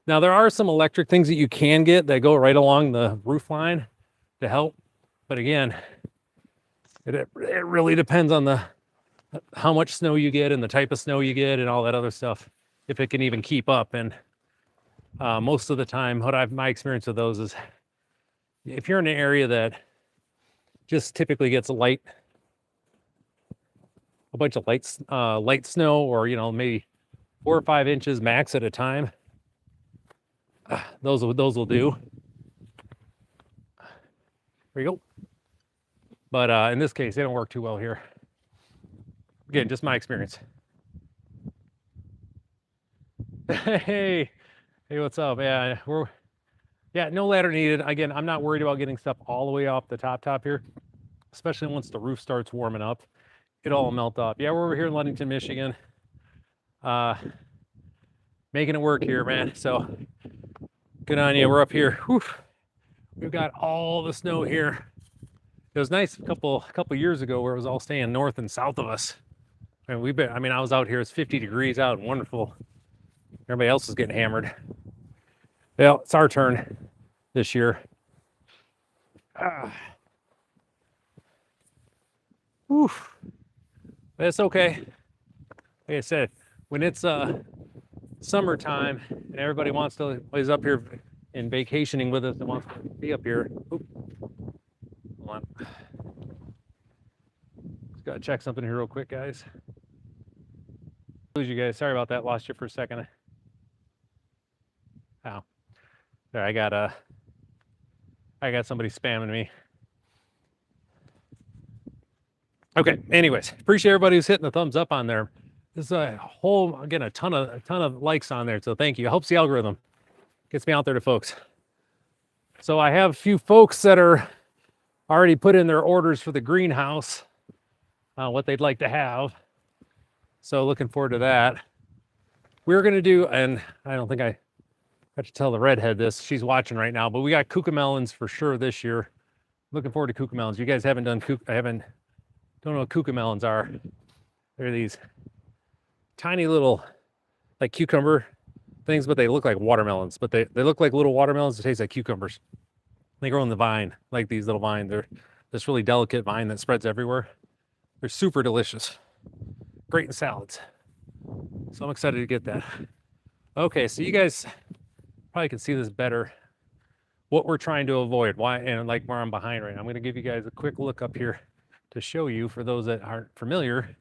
Now there are some electric things that you can get that go right along the roof line to help. But again, it really depends on how much snow you get and the type of snow you get and all that other stuff, if it can even keep up. And most of the time, my experience with those is, if you're in an area that just typically gets a bunch of light snow, or maybe 4 or 5 inches max at a time, those will do. There you go. But in this case, they don't work too well here. Again, just my experience. Hey, what's up? Yeah, no ladder needed. Again, I'm not worried about getting stuff all the way off the top here, especially once the roof starts warming up. It'll all melt off. Yeah, we're over here in Ludington, Michigan. Making it work here, man. So good on you. We're up here. Whew. We've got all the snow here. It was nice a couple years ago where it was all staying north and south of us. And I was out here, it's 50 degrees out and wonderful. Everybody else is getting hammered. Well, it's our turn this year. Ah. Oof. It's okay. Like I said, when it's summertime and everybody wants to is up here and vacationing with us and wants to be up here. Oop. Hold on. Just gotta check something here real quick, guys. Lose you guys. Sorry about that. Lost you for a second. Oh. There, I got somebody spamming me. Okay. Anyways, appreciate everybody who's hitting the thumbs up on there. There's a ton of likes on there. So thank you. It helps the algorithm. Gets me out there to folks. So I have a few folks that are already put in their orders for the greenhouse, what they'd like to have. So looking forward to that. We're gonna do, and I don't think I got to tell the redhead this. She's watching right now, but we got cucamelons for sure this year. Looking forward to cucamelons. You guys haven't done don't know what cucamelons are. They're these tiny little, like cucumber things, but they look like watermelons. But they look like little watermelons that taste like cucumbers. They grow on the vine, like these little vines. They're this really delicate vine that spreads everywhere. They're super delicious. Great in salads. So I'm excited to get that. Okay, so you guys probably can see this better. What we're trying to avoid, why, and like where I'm behind right now. I'm going to give you guys a quick look up here to show you, for those that aren't familiar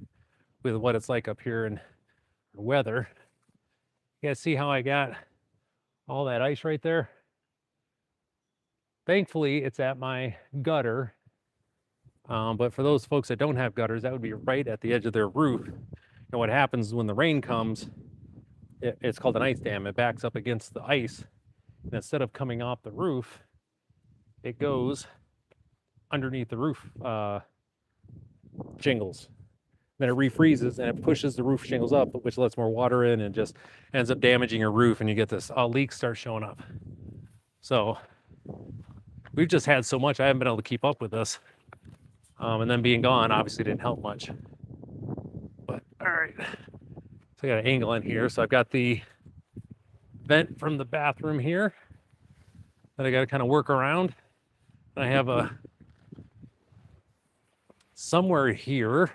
with what it's like up here in weather. You guys see how I got all that ice right there? Thankfully, it's at my gutter. But for those folks that don't have gutters, that would be right at the edge of their roof. And what happens when the rain comes, it's called an ice dam. It backs up against the ice. And instead of coming off the roof, it goes underneath the roof shingles. Then it refreezes and it pushes the roof shingles up, which lets more water in and just ends up damaging your roof, and you get this leaks start showing up. So we've just had so much, I haven't been able to keep up with this. And then being gone obviously didn't help much. But all right, so I got an angle in here. So I've got the vent from the bathroom here that I got to kind of work around. And I have a somewhere here,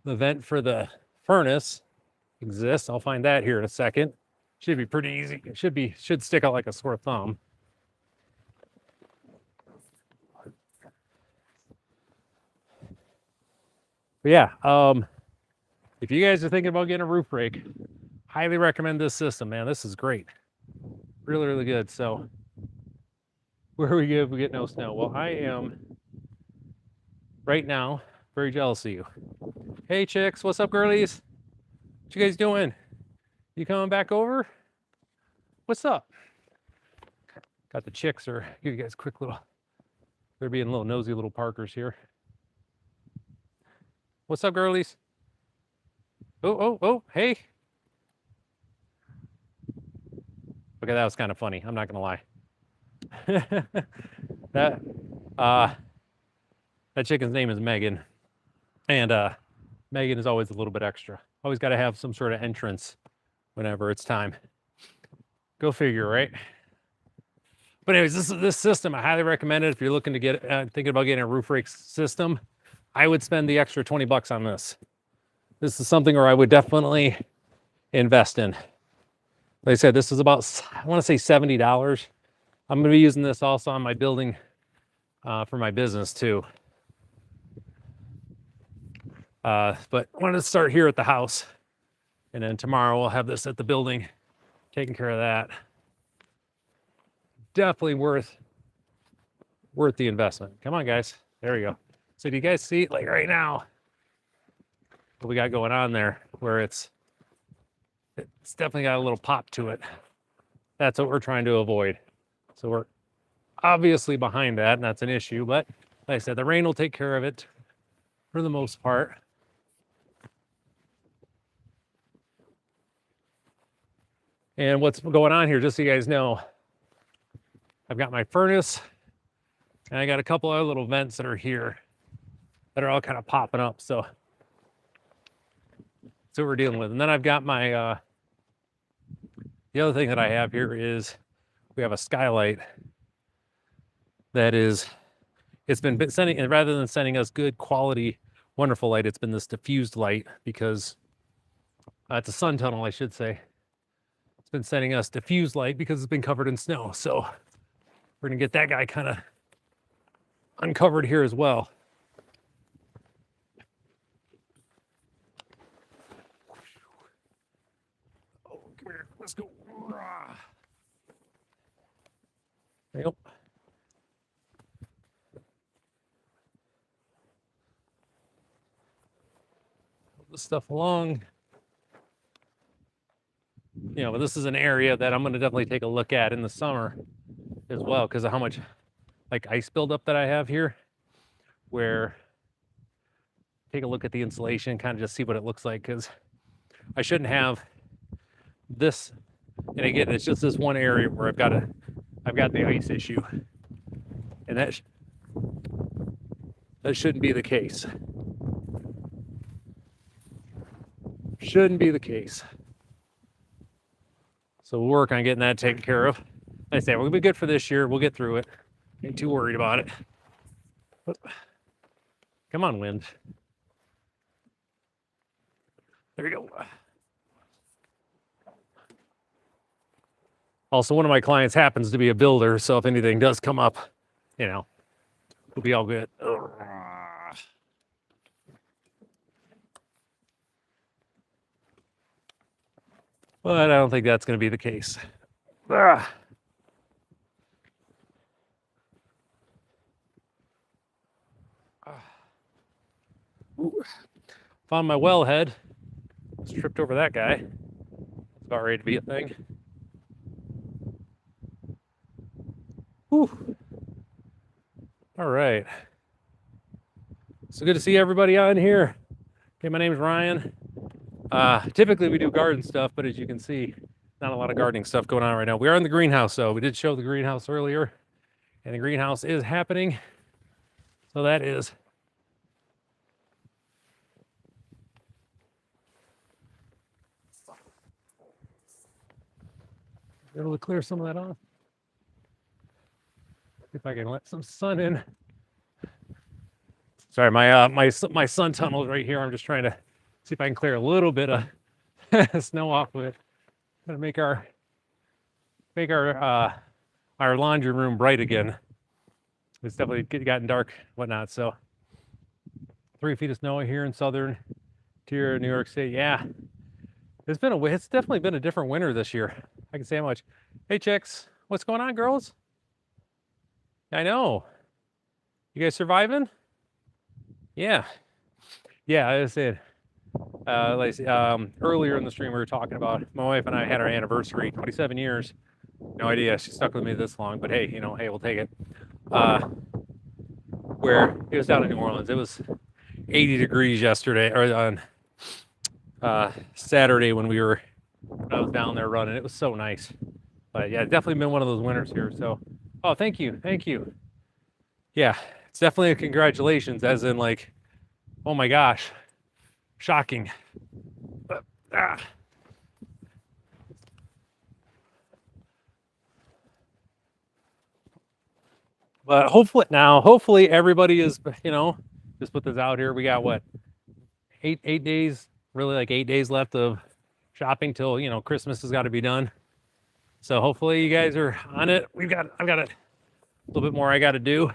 the vent for the furnace exists. I'll find that here in a second. Should be pretty easy. It should stick out like a sore thumb. But yeah, if you guys are thinking about getting a roof rake, highly recommend this system, man. This is great. Really, really good. So where we get no snow. Well, I am right now very jealous of you. Hey chicks, what's up, girlies? What you guys doing? You coming back over? What's up? Got the chicks, or give you guys a quick little, they're being little nosy little parkers here. What's up, girlies? Oh, hey. Okay, that was kind of funny. I'm not gonna lie. that chicken's name is Megan. And Megan is always a little bit extra. Always got to have some sort of entrance whenever it's time. Go figure, right? But anyways, this system, I highly recommend it if you're looking to get thinking about getting a roof rake system. I would spend the extra 20 bucks on this. This is something where I would definitely invest in. Like I said, this is about, I want to say $70. I'm going to be using this also on my building for my business too. But I wanted to start here at the house, and then tomorrow we'll have this at the building, taking care of that. Definitely worth the investment. Come on, guys. There we go. So do you guys see, like right now, what we got going on there, where it's definitely got a little pop to it. That's what we're trying to avoid. So we're obviously behind that, and that's an issue, but like I said, the rain will take care of it for the most part. And what's going on here, just so you guys know, I've got my furnace, and I got a couple other little vents that are here that are all kind of popping up. So that's what we're dealing with. And then I've got my The other thing that I have here is we have a skylight that is, it's been sending, and rather than sending us good quality, wonderful light, it's been this diffused light because it's a sun tunnel, I should say. It's been sending us diffused light because it's been covered in snow. So we're gonna get that guy kind of uncovered here as well. Oh, come here, let's go. Yep. This stuff along. You know, but this is an area that I'm going to definitely take a look at in the summer as well because of how much like ice buildup that I have here, where take a look at the insulation, kind of just see what it looks like, because I shouldn't have this. And again, it's just this one area where I've got the ice issue, and that shouldn't be the case. Shouldn't be the case. So we'll work on getting that taken care of. Like I say, we'll be good for this year. We'll get through it. Ain't too worried about it. But, come on, wind. There we go. Also, one of my clients happens to be a builder, so if anything does come up, you know, we'll be all good. But I don't think that's going to be the case. Found my wellhead. Just tripped over that guy. It's about ready to be a thing. Whew. All right. So good to see everybody on here. Okay, my name's Ryan. Typically we do garden stuff, but as you can see, not a lot of gardening stuff going on right now. We are in the greenhouse, though. We did show the greenhouse earlier, and the greenhouse is happening. So that is able to clear some of that off. See if I can let some sun in. Sorry, my sun tunnel is right here. I'm just trying to see if I can clear a little bit of snow off of it. I'm gonna make our laundry room bright again. It's definitely gotten dark, whatnot. So 3 feet of snow here in southern tier of New York City. Yeah, it's definitely been a different winter this year. I can say how much. Hey chicks, what's going on, girls? I know. You guys surviving? Yeah. Yeah, I said. Earlier in the stream, we were talking about my wife and I had our anniversary, 27 years. No idea she stuck with me this long, but hey, you know, hey, we'll take it. Where it was down in New Orleans. It was 80 degrees yesterday, or on Saturday when I was down there running. It was so nice. But yeah, definitely been one of those winters here. So, oh, thank you. Yeah, it's definitely a congratulations, as in like, oh my gosh, shocking. But hopefully everybody is, you know, just put this out here. We got what, eight days, really like 8 days left of shopping till, you know, Christmas has got to be done. So hopefully you guys are on it. I've got a little bit more I got to do.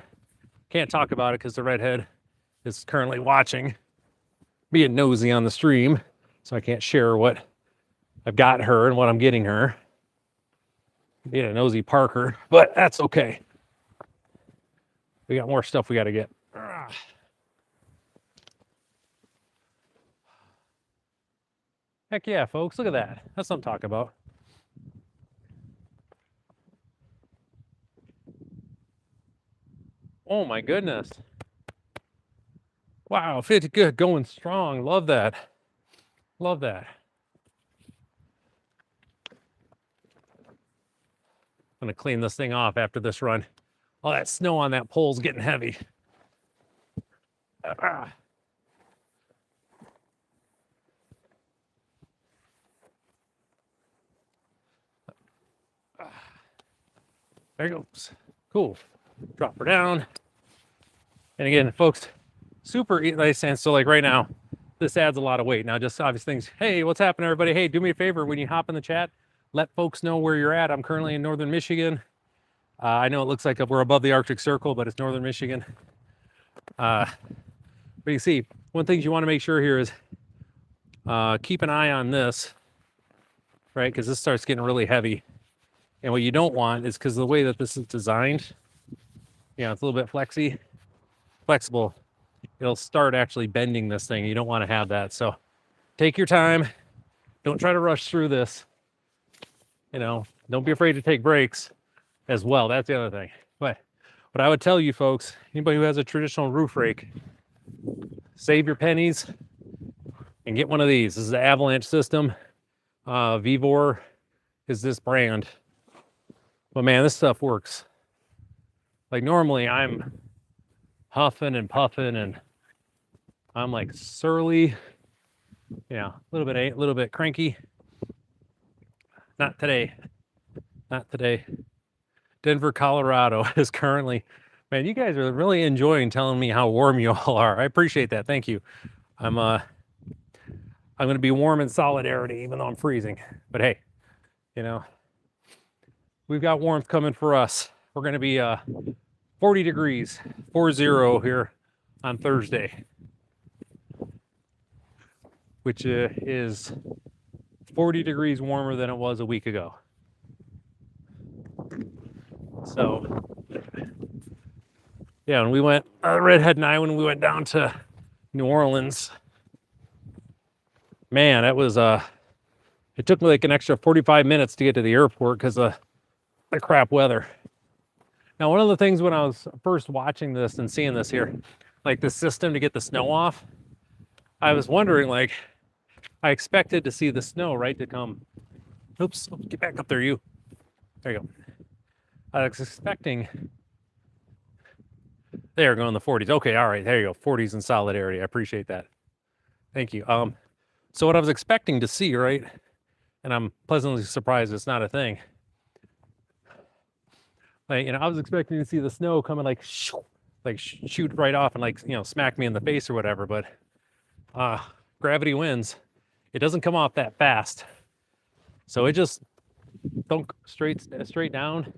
Can't talk about it because the redhead is currently watching, being nosy on the stream. So I can't share what I've got her and what I'm getting her. Being a nosy Parker, but that's okay. We got more stuff we got to get. Heck yeah, folks. Look at that. That's what I'm talking about. Oh my goodness. Wow, 50 good, going strong. Love that. Love that. I'm gonna clean this thing off after this run. All that snow on that pole's getting heavy. There goes. Cool. Drop her down. And again, folks, super nice. And so like right now, this adds a lot of weight. Now, just obvious things. Hey, what's happening, everybody? Hey, do me a favor. When you hop in the chat, let folks know where you're at. I'm currently in northern Michigan. I know it looks like we're above the Arctic Circle, but it's northern Michigan. But you see, one thing you want to make sure here is keep an eye on this, right? Because this starts getting really heavy. And what you don't want is, because the way that this is designed, you know, it's a little bit flexible. It'll start actually bending this thing. You don't want to have that. So take your time. Don't try to rush through this. You know, don't be afraid to take breaks as well. That's the other thing. But what I would tell you folks, anybody who has a traditional roof rake, save your pennies and get one of these. This is the Avalanche system. Vivor is this brand. But man, this stuff works. Like normally I'm huffing and puffing and I'm like surly, yeah, a little bit cranky. Not today. Not today. Denver, Colorado is currently, man, you guys are really enjoying telling me how warm you all are. I appreciate that. Thank you. I'm going to be warm in solidarity, even though I'm freezing. But hey, you know, we've got warmth coming for us. We're going to be 40 degrees, 40 here on Thursday, which is 40 degrees warmer than it was a week ago. So, yeah, when we went, Redhead and I, when we went down to New Orleans, man, it was, it took me like an extra 45 minutes to get to the airport because of the crap weather. Now, one of the things when I was first watching this and seeing this here, like the system to get the snow off, I was wondering, like, I expected to see the snow, right, to come. Oops, get back up there, you. There you go. I was expecting, there, going the 40s. Okay, all right, there you go. 40s in solidarity. I appreciate that. Thank you. So what I was expecting to see, right, and I'm pleasantly surprised it's not a thing. Like, you know, I was expecting to see the snow coming like shoot right off and like, you know, smack me in the face or whatever, but gravity wins. It doesn't come off that fast. So it just don't straight down,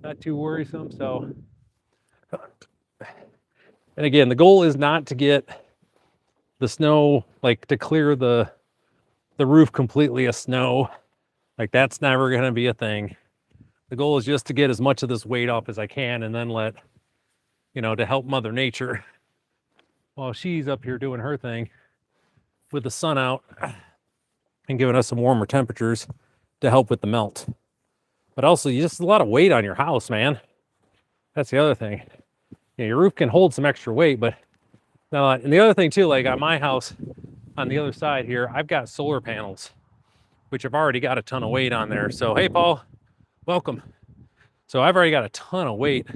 not too worrisome. So, and again, the goal is not to get the snow, like to clear the roof completely of snow. Like that's never going to be a thing. The goal is just to get as much of this weight off as I can and then let, you know, to help Mother Nature while she's up here doing her thing with the sun out and giving us some warmer temperatures to help with the melt. But also, you just a lot of weight on your house, man. That's the other thing. You know, your roof can hold some extra weight, but now, and the other thing too, like on my house, on the other side here, I've got solar panels, which have already got a ton of weight on there. So, hey, Paul, welcome. So I've already got a ton of weight.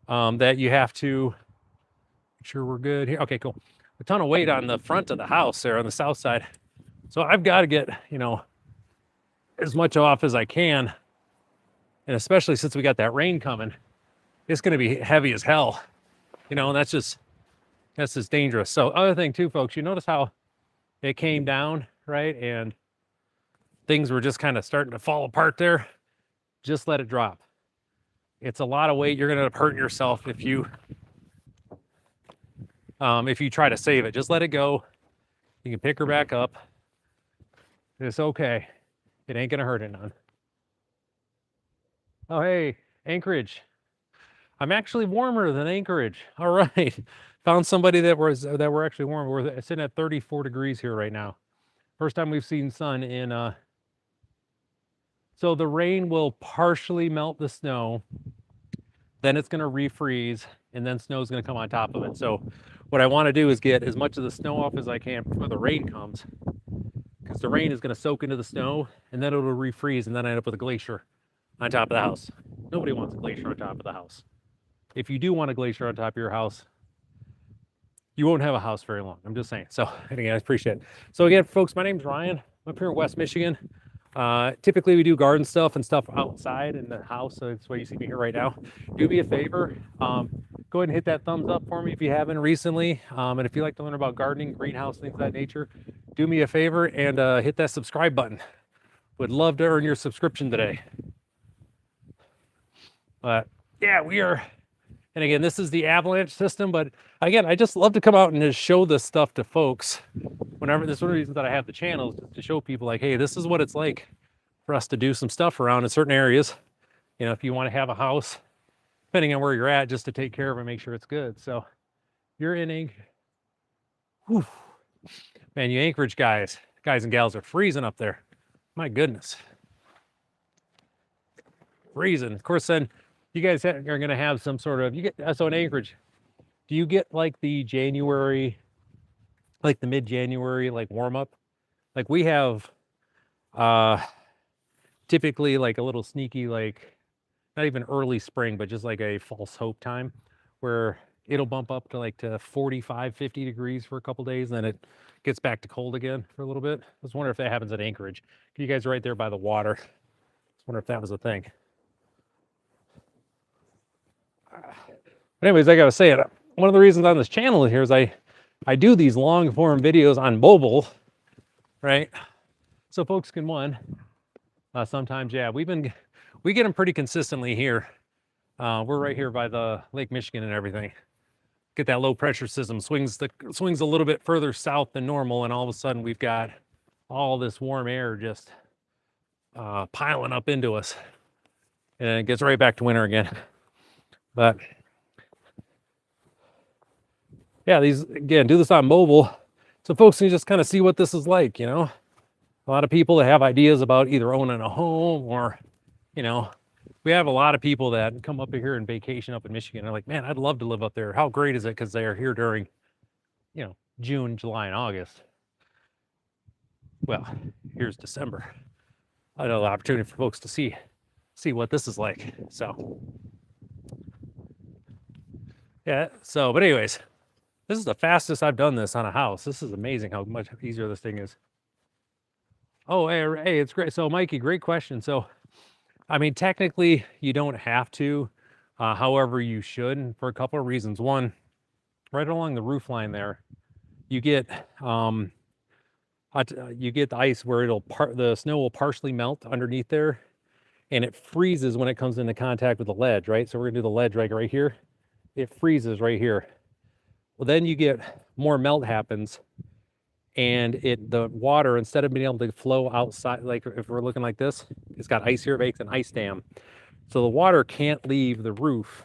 That you have to make sure we're good here. Okay, cool. A ton of weight on the front of the house there on the south side. So I've got to get, you know, as much off as I can. And especially since we got that rain coming, it's going to be heavy as hell, you know, and that's just dangerous. So other thing too, folks, you notice how it came down, right? And things were just kind of starting to fall apart there. Just let it drop. It's a lot of weight. You're going to end up hurting yourself if you try to save it. Just let it go. You can pick her back up. It's okay. It ain't going to hurt it none. Oh, hey, Anchorage. I'm actually warmer than Anchorage. All right. Found somebody that we're actually warm. We're sitting at 34 degrees here right now. First time we've seen sun in, so the rain will partially melt the snow. Then it's going to refreeze and then snow's going to come on top of it. So what I want to do is get as much of the snow off as I can before the rain comes, because the rain is going to soak into the snow and then it'll refreeze and then I end up with a glacier on top of the house. Nobody wants a glacier on top of the house. If you do want a glacier on top of your house, you won't have a house very long. I'm just saying. So again, I appreciate it. So again, folks, my name's Ryan. up here in West Michigan. Typically we do garden stuff and stuff outside in the house, so that's why you see me here right now. Do me a favor, go ahead and hit that thumbs up for me if you haven't recently, and if you like to learn about gardening, greenhouse, things of that nature, do me a favor and hit that subscribe button. Would love to earn your subscription today. But yeah, we are, and again, this is the Avalanche system, but again, I just love to come out and just show this stuff to folks whenever. This is one of the reasons that I have the channel, is to show people like, hey, this is what it's like for us to do some stuff around in certain areas. You know, if you want to have a house, depending on where you're at, just to take care of it and make sure it's good. So you're in Anchorage. Man, you Anchorage guys and gals are freezing up there. My goodness. Freezing. Of course, then you guys are going to have some sort of, you get, so in Anchorage, do you get like the January, like the mid-January, like warm up? Like we have typically like a little sneaky, like not even early spring, but just like a false hope time where it'll bump up to like to 45, 50 degrees for a couple days. And then it gets back to cold again for a little bit. I was wondering if that happens at Anchorage. You guys are right there by the water. I was wondering if that was a thing. But anyways, I got to say it. One of the reasons on this channel here is I do these long form videos on mobile, right? So folks can sometimes, yeah, we get them pretty consistently here. We're right here by the Lake Michigan and everything. Get that low pressure system swings a little bit further south than normal, and all of a sudden we've got all this warm air just piling up into us, and it gets right back to winter again. But yeah, these, again, do this on mobile so folks can just kind of see what this is like, you know. A lot of people that have ideas about either owning a home or, you know, we have a lot of people that come up here and vacation up in Michigan. They're like, man, I'd love to live up there. How great is it? Because they are here during, you know, June, July, and August. Well, here's December. Another opportunity for folks to see what this is like. So yeah, so, but anyways, this is the fastest I've done this on a house. This is amazing how much easier this thing is. Oh, hey, it's great. So Mikey, great question. So, I mean, technically you don't have to, however you should, for a couple of reasons. One, right along the roof line there, you get the ice where the snow will partially melt underneath there, and it freezes when it comes into contact with the ledge, right? So we're gonna do the ledge right here. It freezes right here. Well, then you get more melt happens, and the water, instead of being able to flow outside, like if we're looking like this, it's got ice here, it makes an ice dam. So the water can't leave the roof.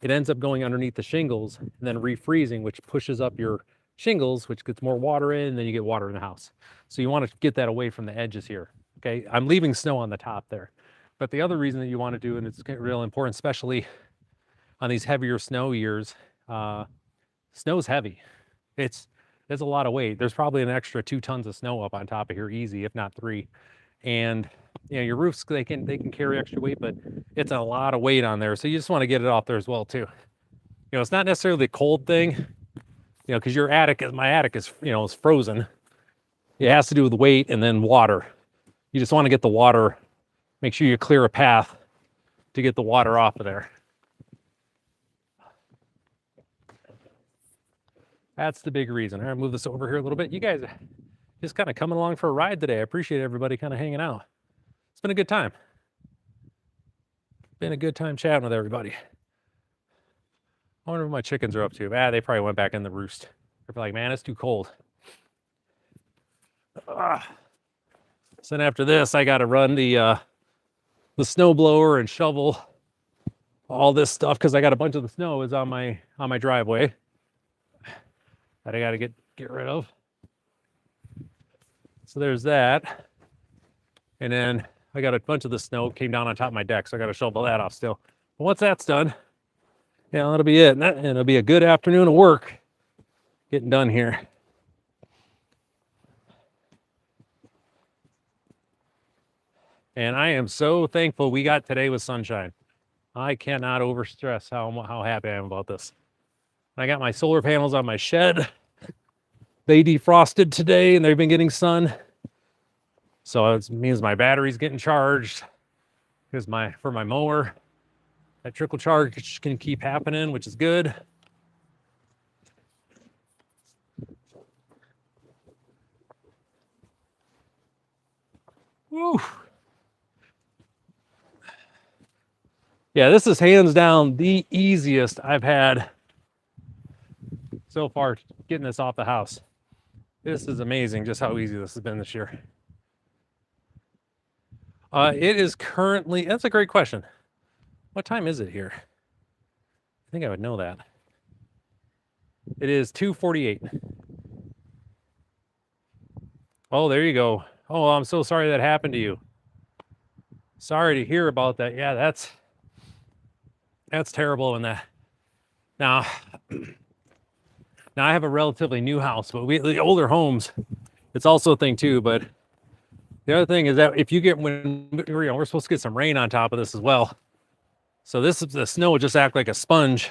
It ends up going underneath the shingles and then refreezing, which pushes up your shingles, which gets more water in, and then you get water in the house. So you want to get that away from the edges here. Okay, I'm leaving snow on the top there. But the other reason that you want to do, and it's real important, especially on these heavier snow years, snow's heavy. There's a lot of weight. There's probably an extra 2 tons of snow up on top of here, easy, if not 3. And you know, your roofs, they can carry extra weight, but it's a lot of weight on there. So you just want to get it off there as well too. You know, it's not necessarily the cold thing, you know, because my attic is, you know, is frozen. It has to do with weight and then water. You just want to get the water, make sure you clear a path to get the water off of there. That's the big reason. All right, move this over here a little bit. You guys just kind of coming along for a ride today. I appreciate everybody kind of hanging out. It's been a good time. Been a good time chatting with everybody. I wonder what my chickens are up to. They probably went back in the roost. They're like, man, it's too cold. So then after this, I got to run the snow blower and shovel all this stuff because I got a bunch of the snow is on my driveway that I got to get rid of. So there's that. And then I got a bunch of the snow came down on top of my deck, so I got to shovel that off still. But once that's done, yeah, that'll be it. And it'll be a good afternoon of work getting done here. And I am so thankful we got today with sunshine. I cannot overstress how happy I am about this. I got my solar panels on my shed. They defrosted today and they've been getting sun. So it means my battery's getting charged. Because for my mower, that trickle charge can keep happening, which is good. Woo. Yeah, this is hands down the easiest I've had so far getting this off the house. This is amazing just how easy this has been this year. It is currently, that's a great question. What time is it here? I think I would know that. It is 2:48. Oh, there you go. Oh, I'm so sorry that happened to you. Sorry to hear about that. Yeah, that's terrible. And now I have a relatively new house, but the older homes, it's also a thing too. But the other thing is that if you get we're supposed to get some rain on top of this as well. So the snow will just act like a sponge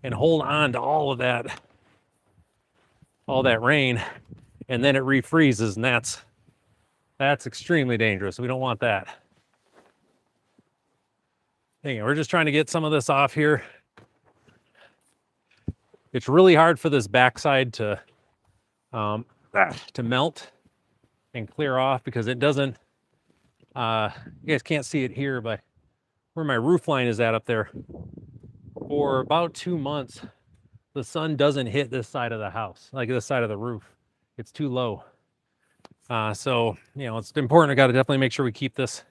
and hold on to all that rain, and then it refreezes, and that's extremely dangerous. We don't want that. Anyway, we're just trying to get some of this off here. It's really hard for this backside to melt and clear off because it doesn't. You guys can't see it here, but where my roof line is at up there, for about 2 months, the sun doesn't hit this side of the house, like this side of the roof. It's too low. So it's important. I got to definitely make sure we keep this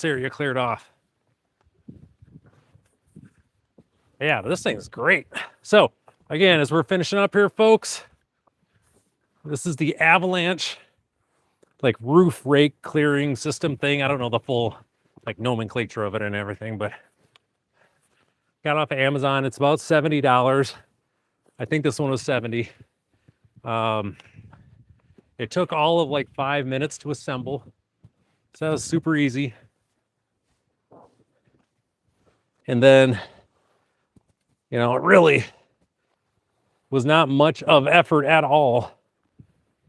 area cleared off. Yeah, but this thing is great. So again, as we're finishing up here, folks, this is the Avalanche like roof rake clearing system thing. I don't know the full like nomenclature of it and everything, but got off of Amazon. It's about $70. I think this one was 70. It took all of like 5 minutes to assemble. So that was super easy. And then, it really was not much of effort at all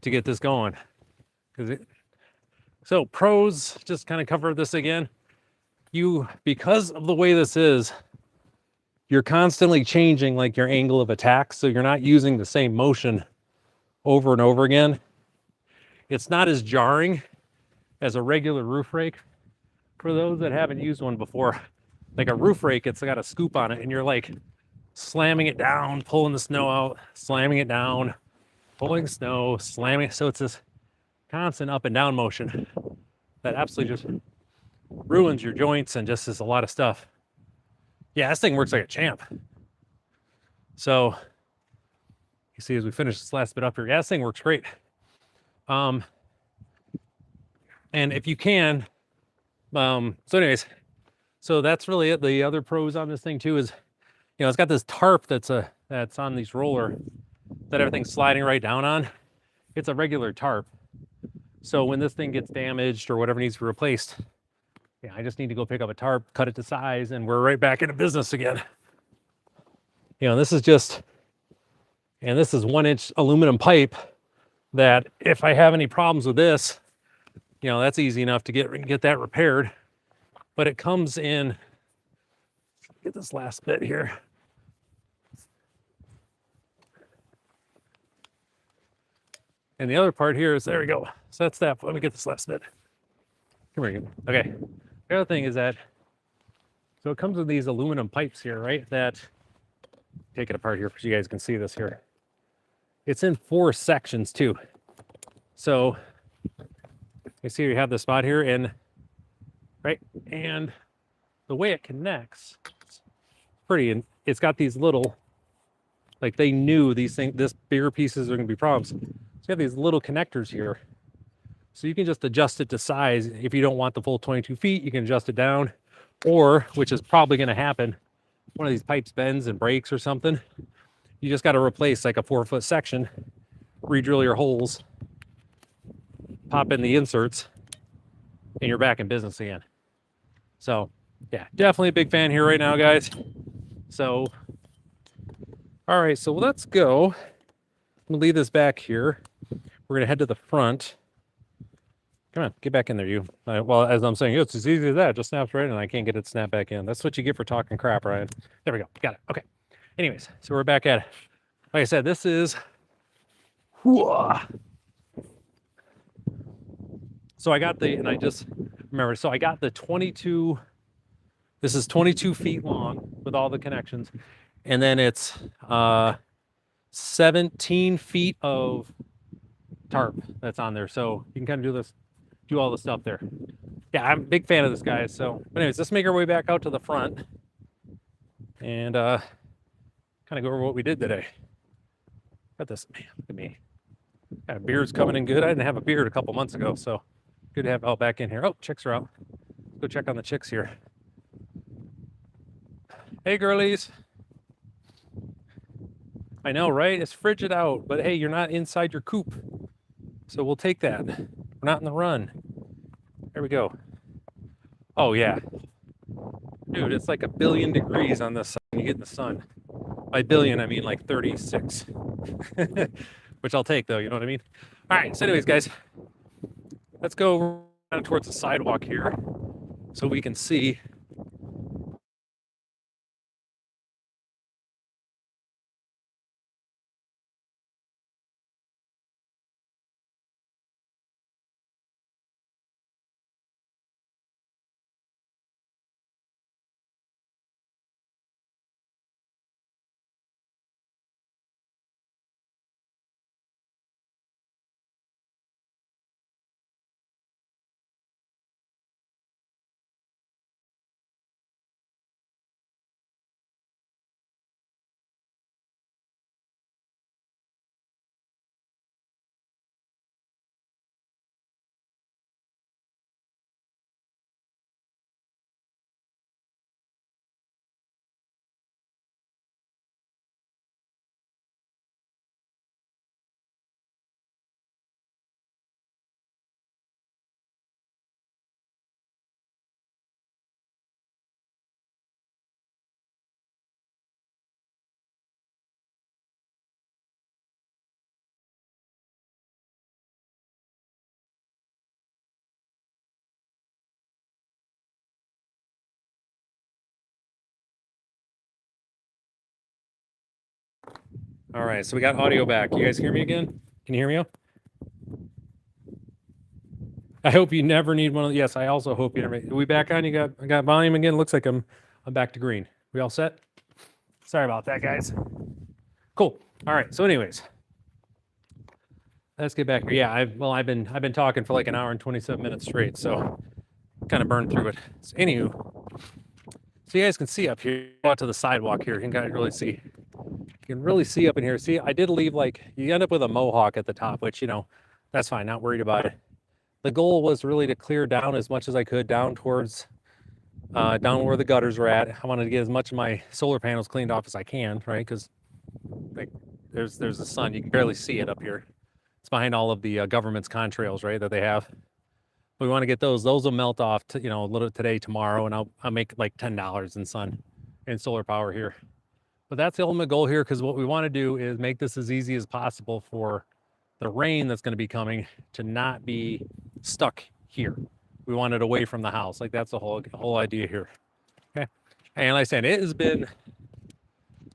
to get this going. So pros, just kind of cover this again. Because of the way this is, you're constantly changing like your angle of attack. So you're not using the same motion over and over again. It's not as jarring as a regular roof rake. For those that haven't used one before, like a roof rake, it's got a scoop on it and you're like slamming it down, pulling the snow out, slamming it down, pulling snow, slamming. So it's this constant up and down motion that absolutely just ruins your joints and just is a lot of stuff. Yeah, this thing works like a champ. So you see, as we finish this last bit up here, yeah, this thing works great. And if you can, so anyways, so that's really it. The other pros on this thing too is, it's got this tarp that's on these roller that everything's sliding right down on. It's a regular tarp. So when this thing gets damaged or whatever needs to be replaced, I just need to go pick up a tarp, cut it to size, and we're right back into business again. This is 1-inch aluminum pipe that if I have any problems with this, that's easy enough to get that repaired. But it comes in, get this last bit here. And the other part here is, there we go. So that's that. Let me get this last bit. Come here. Okay. The other thing is that, so it comes with these aluminum pipes here, right? That, take it apart here so you guys can see this here. It's in 4 sections too. So you see we have the spot here and the way it connects, it's pretty, and it's got these little, like they knew this bigger pieces are going to be problems. So you have these little connectors here. So you can just adjust it to size. If you don't want the full 22 feet, you can adjust it down, or, which is probably going to happen, one of these pipes bends and breaks or something. You just got to replace like a 4-foot section, re-drill your holes, pop in the inserts, and you're back in business again. So yeah, definitely a big fan here right now, guys. So, all right, so let's go. I'm gonna leave this back here. We're gonna head to the front. Come on, get back in there, you. Well, as I'm saying, it's as easy as that. It just snaps right in, and I can't get it to snap back in. That's what you get for talking crap, Ryan. There we go. Got it. Okay. Anyways, so we're back at it. Like I said, this is. So I got and I just remember, so I got the 22. This is 22 feet long with all the connections. And then it's 17 feet of tarp that's on there. So you can kind of do all the stuff there. Yeah, I'm a big fan of this, guys. So, but anyways, let's make our way back out to the front and kind of go over what we did today. Got this, man, look at me. Got beard's coming in good. I didn't have a beard a couple months ago, so good to have it all back in here. Oh, chicks are out. Let's go check on the chicks here. Hey, girlies. I know, right? It's frigid out, but hey, you're not inside your coop. So we'll take that. We're not in the run. There we go. Oh, yeah. Dude, it's like 1 billion degrees on this side when you get in the sun. By billion, I mean like 36. Which I'll take, though, you know what I mean? All right, so anyways, guys, let's go down towards the sidewalk here so we can see. All right, so we got audio back. You guys hear me again? Can you hear me? I hope you never need one of. Yes, I also hope you never. Are we back on? I got volume again. Looks like I'm back to green. We all set? Sorry about that, guys. Cool. All right. So, anyways, let's get back here. Yeah, I've been talking for like an hour and 27 minutes straight, so kind of burned through it. So, anywho, so you guys can see up here, go out to the sidewalk here. You can kind of really see. You can really see up in here. See, I did leave you end up with a mohawk at the top, which, that's fine. Not worried about it. The goal was really to clear down as much as I could down towards, down where the gutters were at. I wanted to get as much of my solar panels cleaned off as I can, right? Because like there's the sun. You can barely see it up here. It's behind all of the government's contrails, right, that they have. We want to get those. Those will melt off, a little today, tomorrow, and I'll make like $10 in sun and solar power here. But that's the ultimate goal here, because what we want to do is make this as easy as possible for the rain that's going to be coming to not be stuck here. We want it away from the house. Like that's the whole idea here. Okay. And like I said, it's been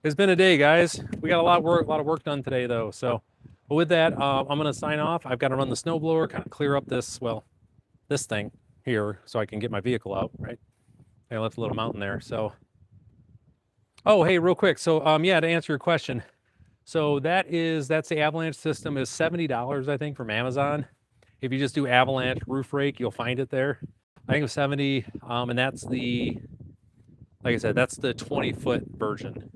a day, guys. We got a lot of work done today, though. So, but with that, I'm going to sign off. I've got to run the snowblower, kind of clear up this thing here so I can get my vehicle out, right? I left a little mountain there. So, oh, hey, real quick. So, yeah, to answer your question. So that's the Avalanche system is $70, I think, from Amazon. If you just do Avalanche roof rake, you'll find it there. I think it was 70, and that's like I said, that's the 20-foot version.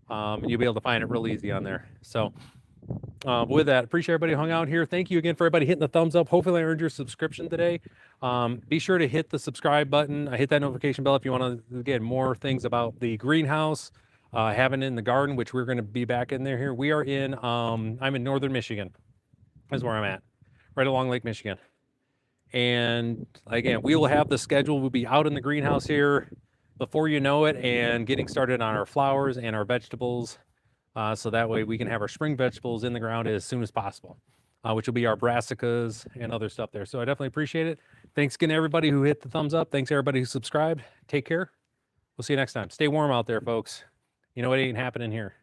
You'll be able to find it real easy on there. So with that, appreciate everybody who hung out here. Thank you again for everybody hitting the thumbs up. Hopefully I earned your subscription today. Be sure to hit the subscribe button. Hit that notification bell if you want to get more things about the greenhouse, having it in the garden, which we're going to be back in there here. We are in, I'm in northern Michigan. That's where I'm at, right along Lake Michigan. And again, we will have the schedule. We'll be out in the greenhouse here before you know it and getting started on our flowers and our vegetables. So that way we can have our spring vegetables in the ground as soon as possible. which will be our brassicas and other stuff there. So I definitely appreciate it. Thanks again to everybody who hit the thumbs up. Thanks everybody who subscribed. Take care. We'll see you next time. Stay warm out there, folks. You know, it ain't happening here.